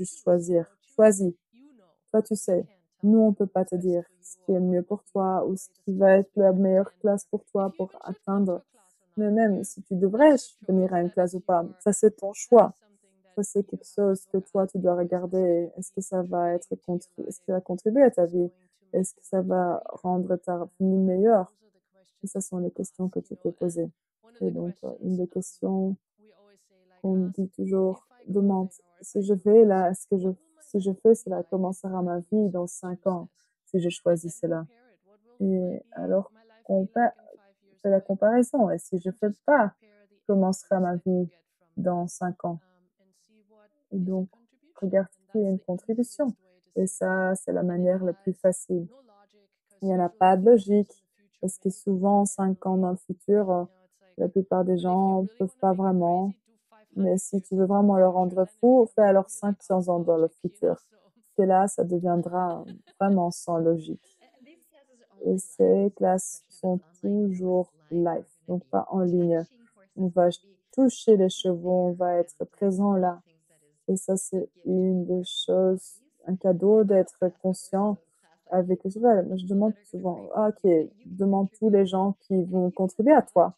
juste choisir. Choisis. Toi, tu I sais, can't tell nous, on you peut pas te because dire we ce qui will est mieux pour we toi ou ce always qui va être la meilleure and classe pour toi if you pour even should come to atteindre. a class or Mais not, même you si tu that's devrais your venir choice. à une That classe is ou pas, your ça c'est ton that is choix. something that Ça c'est you quelque have to chose que look toi at tu dois because is this going regarder. to Est-ce que be ça va être contributing to your est-ce que ça va life? contribuer à ta Is vie? going to Est-ce make que your ça life va greater? rendre ta vie meilleure? Those are the Et questions ça that sont we les will questions ask, que tu peux and poser. one of Et the donc, une questions des questions we always say like qu'on ask dit toujours, if I go demande, there or if si I je do vais this, là, est-ce que what will my si je life fais be cela, like comment in sera ma 5 vie years dans if I 5 choose ans this? si je And choisis then cela? compare it. What will Et alors, my life be compa- like in 5 years fais if la I do this? comparaison. Et si je And fais just pas, compare the comment sera inputs ma that you vie get from dans that, 5 ans? and see what Et is a donc, contribution. regarde And qui est that's une the contribution. easiest way to Et see that. ça, c'est la And it manière la plus has facile. no logic Il because n'y en a usually pas de 5 years logique, in the future parce que many people souvent, can't 5 ans really, dans le futur, it's like, la plupart des but if you gens really peuvent want to pas make it vraiment. crazy, do Mais 500 si years tu veux into the vraiment le future, rendre then it fou, fais becomes alors really 500 ans dans le unlogic, futur. so Parce que là, ça deviendra vraiment sans logique. Et ces classes sont toujours live, donc pas en ligne. On va toucher les chevaux, on va être présent là. Et ça, c'est une des choses, un cadeau d'être conscient avec le cheval. Moi, je demande souvent, ah, ok, demande tous les gens qui vont contribuer à toi.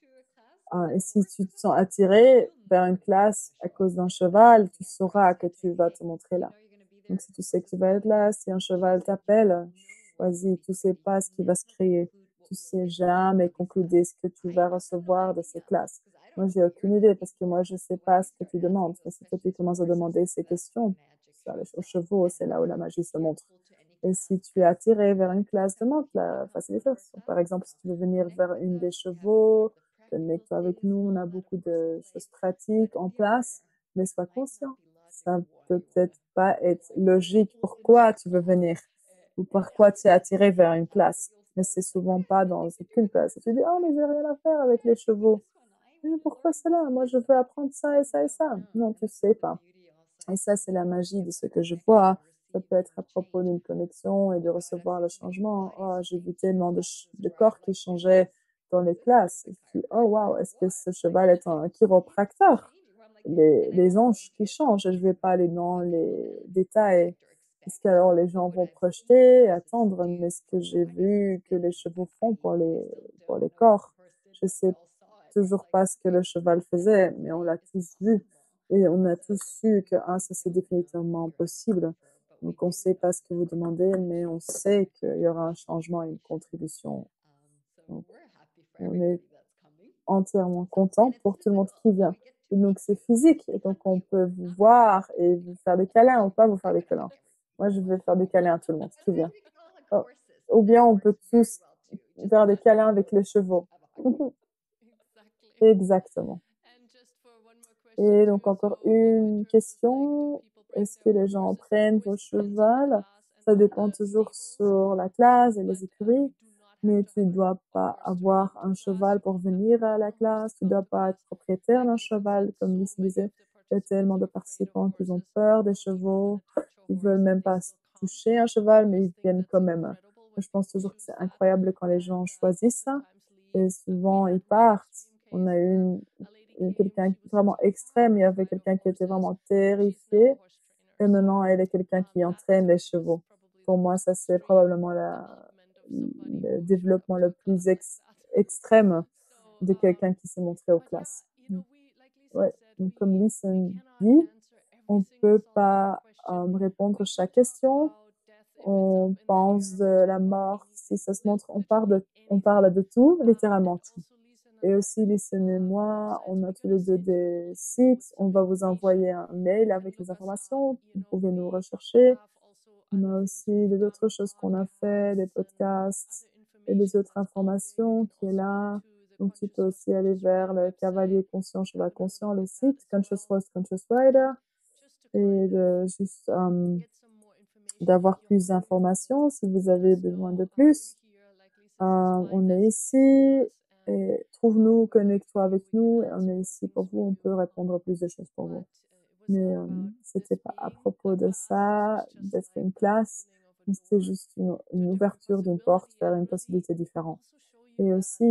Et si tu te sens attiré vers une classe à cause d'un cheval, tu sauras que tu vas te montrer là. Donc, si tu sais que tu vas être là, si un cheval t'appelle, choisis. Tu sais pas ce qui va se créer. Tu sais jamais conclure ce que tu vas recevoir de ces classes. Moi, j'ai aucune idée parce que moi, je sais pas ce que tu demandes. Mais si toi, tu commences à demander ces questions, ça, aux chevaux, c'est là où la magie se montre. Et si tu es attiré vers une classe, demande la facilitation. Par exemple, si tu veux venir vers une des chevaux, connecte-toi avec nous. On a beaucoup de choses pratiques en place, mais sois conscient. Ça peut peut-être pas être logique pourquoi tu veux venir ou pourquoi tu es attiré vers une classe. Mais c'est souvent pas dans aucune classe. Et tu dis, oh, mais j'ai rien à faire avec les chevaux. Mais pourquoi cela? Moi, je veux apprendre ça et ça et ça. Non, tu sais pas. Et ça, c'est la magie de ce que je vois. Ça peut être à propos d'une connexion et de recevoir le changement. Oh, j'ai vu tellement de corps qui changeaient dans les classes. Et puis, oh, wow, est-ce que ce cheval est un chiropracteur? Les anges qui changent. Je vais pas aller dans les détails. Parce qu'alors les gens vont projeter, attendre, mais ce que j'ai vu que les chevaux font pour les corps, je sais toujours pas ce que le cheval faisait, mais on l'a tous vu. Et on a tous su que ah, ça c'est définitivement possible. Donc on ne sait pas ce que vous demandez, mais on sait qu'il y aura un changement et une contribution. Donc on est entièrement content pour tout le monde qui vient. Et donc c'est physique, et donc on peut vous voir et vous faire des câlins ou pas vous faire des câlins. Moi je vais faire des câlins à tout le monde qui vient. Oh. Ou bien on peut tous faire des câlins avec les chevaux. exactly. Exactement. And just for one more question Et donc too, encore so in une terms of like, do question, people bring est-ce their que own les gens horses? It prennent always vos depends on the chevals? class and Ça on dépend the toujours stables, sur la classe et but les you écuries, do not have mais to tu have dois a pas horse to avoir come to un class. cheval You pour don't have venir to à own la a horse to classe, tu come dois to pas être class. propriétaire d'un cheval, But comme so Lise many disait. of the Il y a tellement participants de are afraid of participants qui ont horses peur des or don't even want chevaux, to touch a ils horse, veulent but même they pas still come. toucher un I cheval, mais always ils think viennent that's quand même. incredible when Je pense people toujours que choose c'est that, incroyable quand les and gens they choisissent ça. sometimes Et leave. We souvent, had ils one partent. extreme On case a eu where a lady came, quelqu'un she was vraiment super extrême. Il y avait afraid of quelqu'un qui était horses. vraiment She's now a terrifié. horse trainer, Et so maintenant, elle est quelqu'un qui that entraîne les to me was chevaux. probably Pour the moi, most ça, c'est extreme probablement development of somebody le who showed up développement to le a class plus like that. extrême So, de quelqu'un qui s'est montré aux but yeah, classes. we like Lisa Ouais. said, Donc, comme we Listen cannot dit, answer every on single peut solitary pas question. répondre à We do chaque talk question. about death if it's up On in the pense air. de We la talk about mort si ça anything, se montre. literally On parle anything. de tout, And littéralement tout. also, Lisa Et and I aussi, both Listen et have moi, websites. on a We're tous gonna les deux send you an des email with sites. On some va vous information. envoyer un You mail can avec look les us up. informations. Vous pouvez nous We rechercher. have also On other a things aussi we've des done, autres choses qu'on a fait, des podcasts and podcasts other et des information autres that's out there. You informations can qui est also go là. to the Donc, tu Conscious peux Horse aussi aller Conscious vers Rider le website. Cavalier Conscient, We have Cheval another Conscient, link le with that site as Conscious well. Horse, Conscious Rider, And just to et kind of de juste get some more information if d'avoir you're plus hungry for d'informations more, si vous let avez us besoin de know. plus. Here, like Lisa says, find On us, est connect with ici, us, and et trouve-nous, we're here connecte-toi for you. avec We can nous, et on answer est more ici pour things for vous, on you. peut répondre à plus de choses pour But vous. it was Mais not about c'était this pas à being propos a de class. This was ça, just d'être like une the classe, opening of a c'était door juste to une different ouverture d'une porte possibility vers and une really possibilité différente. also show you Et that aussi,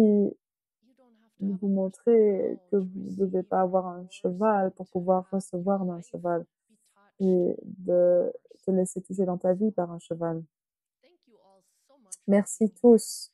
you don't have to have vous a horse by montrer now que to vous ne devez receive pas from avoir a un horse cheval and pour to pouvoir have your recevoir d'un life cheval be touched et by a de horse. te laisser toucher dans ta vie par un cheval. Thank you all so much for Merci being here. tous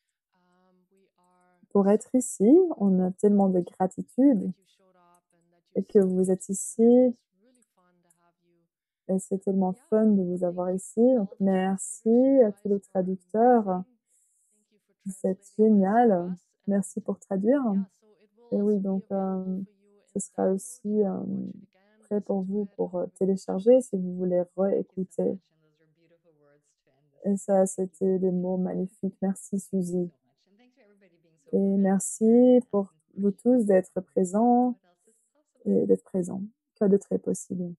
We are pour être so ici. On a tellement de gratitude that you showed up and that you et que so vous êtes invested, and it ici was really fun to have you. et c'est tellement Yeah, fun de vous thank avoir you ici. for Donc all the merci translators. You à tous guys les are traducteurs. amazing. Thank you for Vous êtes translating this for génial. us. And Merci pour traduire. yeah, so it will Et oui, also be donc available for you ce in sera download. aussi, You can watch it again, prêt listen pour to vous it pour, however you want. télécharger si vous voulez Thank you so réécouter. much, and those are beautiful words to end this Et with. ça, Thank you, c'était des Susie. mots magnifiques. Merci Thank you Suzy. so much, and thanks for everybody being so Et present merci here and pour asking vous questions. tous d'être présents What else is possible? et d'être présents. Quoi d'autre est possible?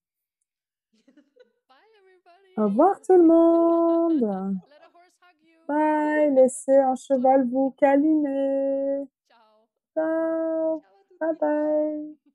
Bye, everybody. Au revoir tout le monde! Let a horse hug you. Bye! Laissez un cheval vous câliner! Ciao. Ciao! Ciao a Bye tutti. bye!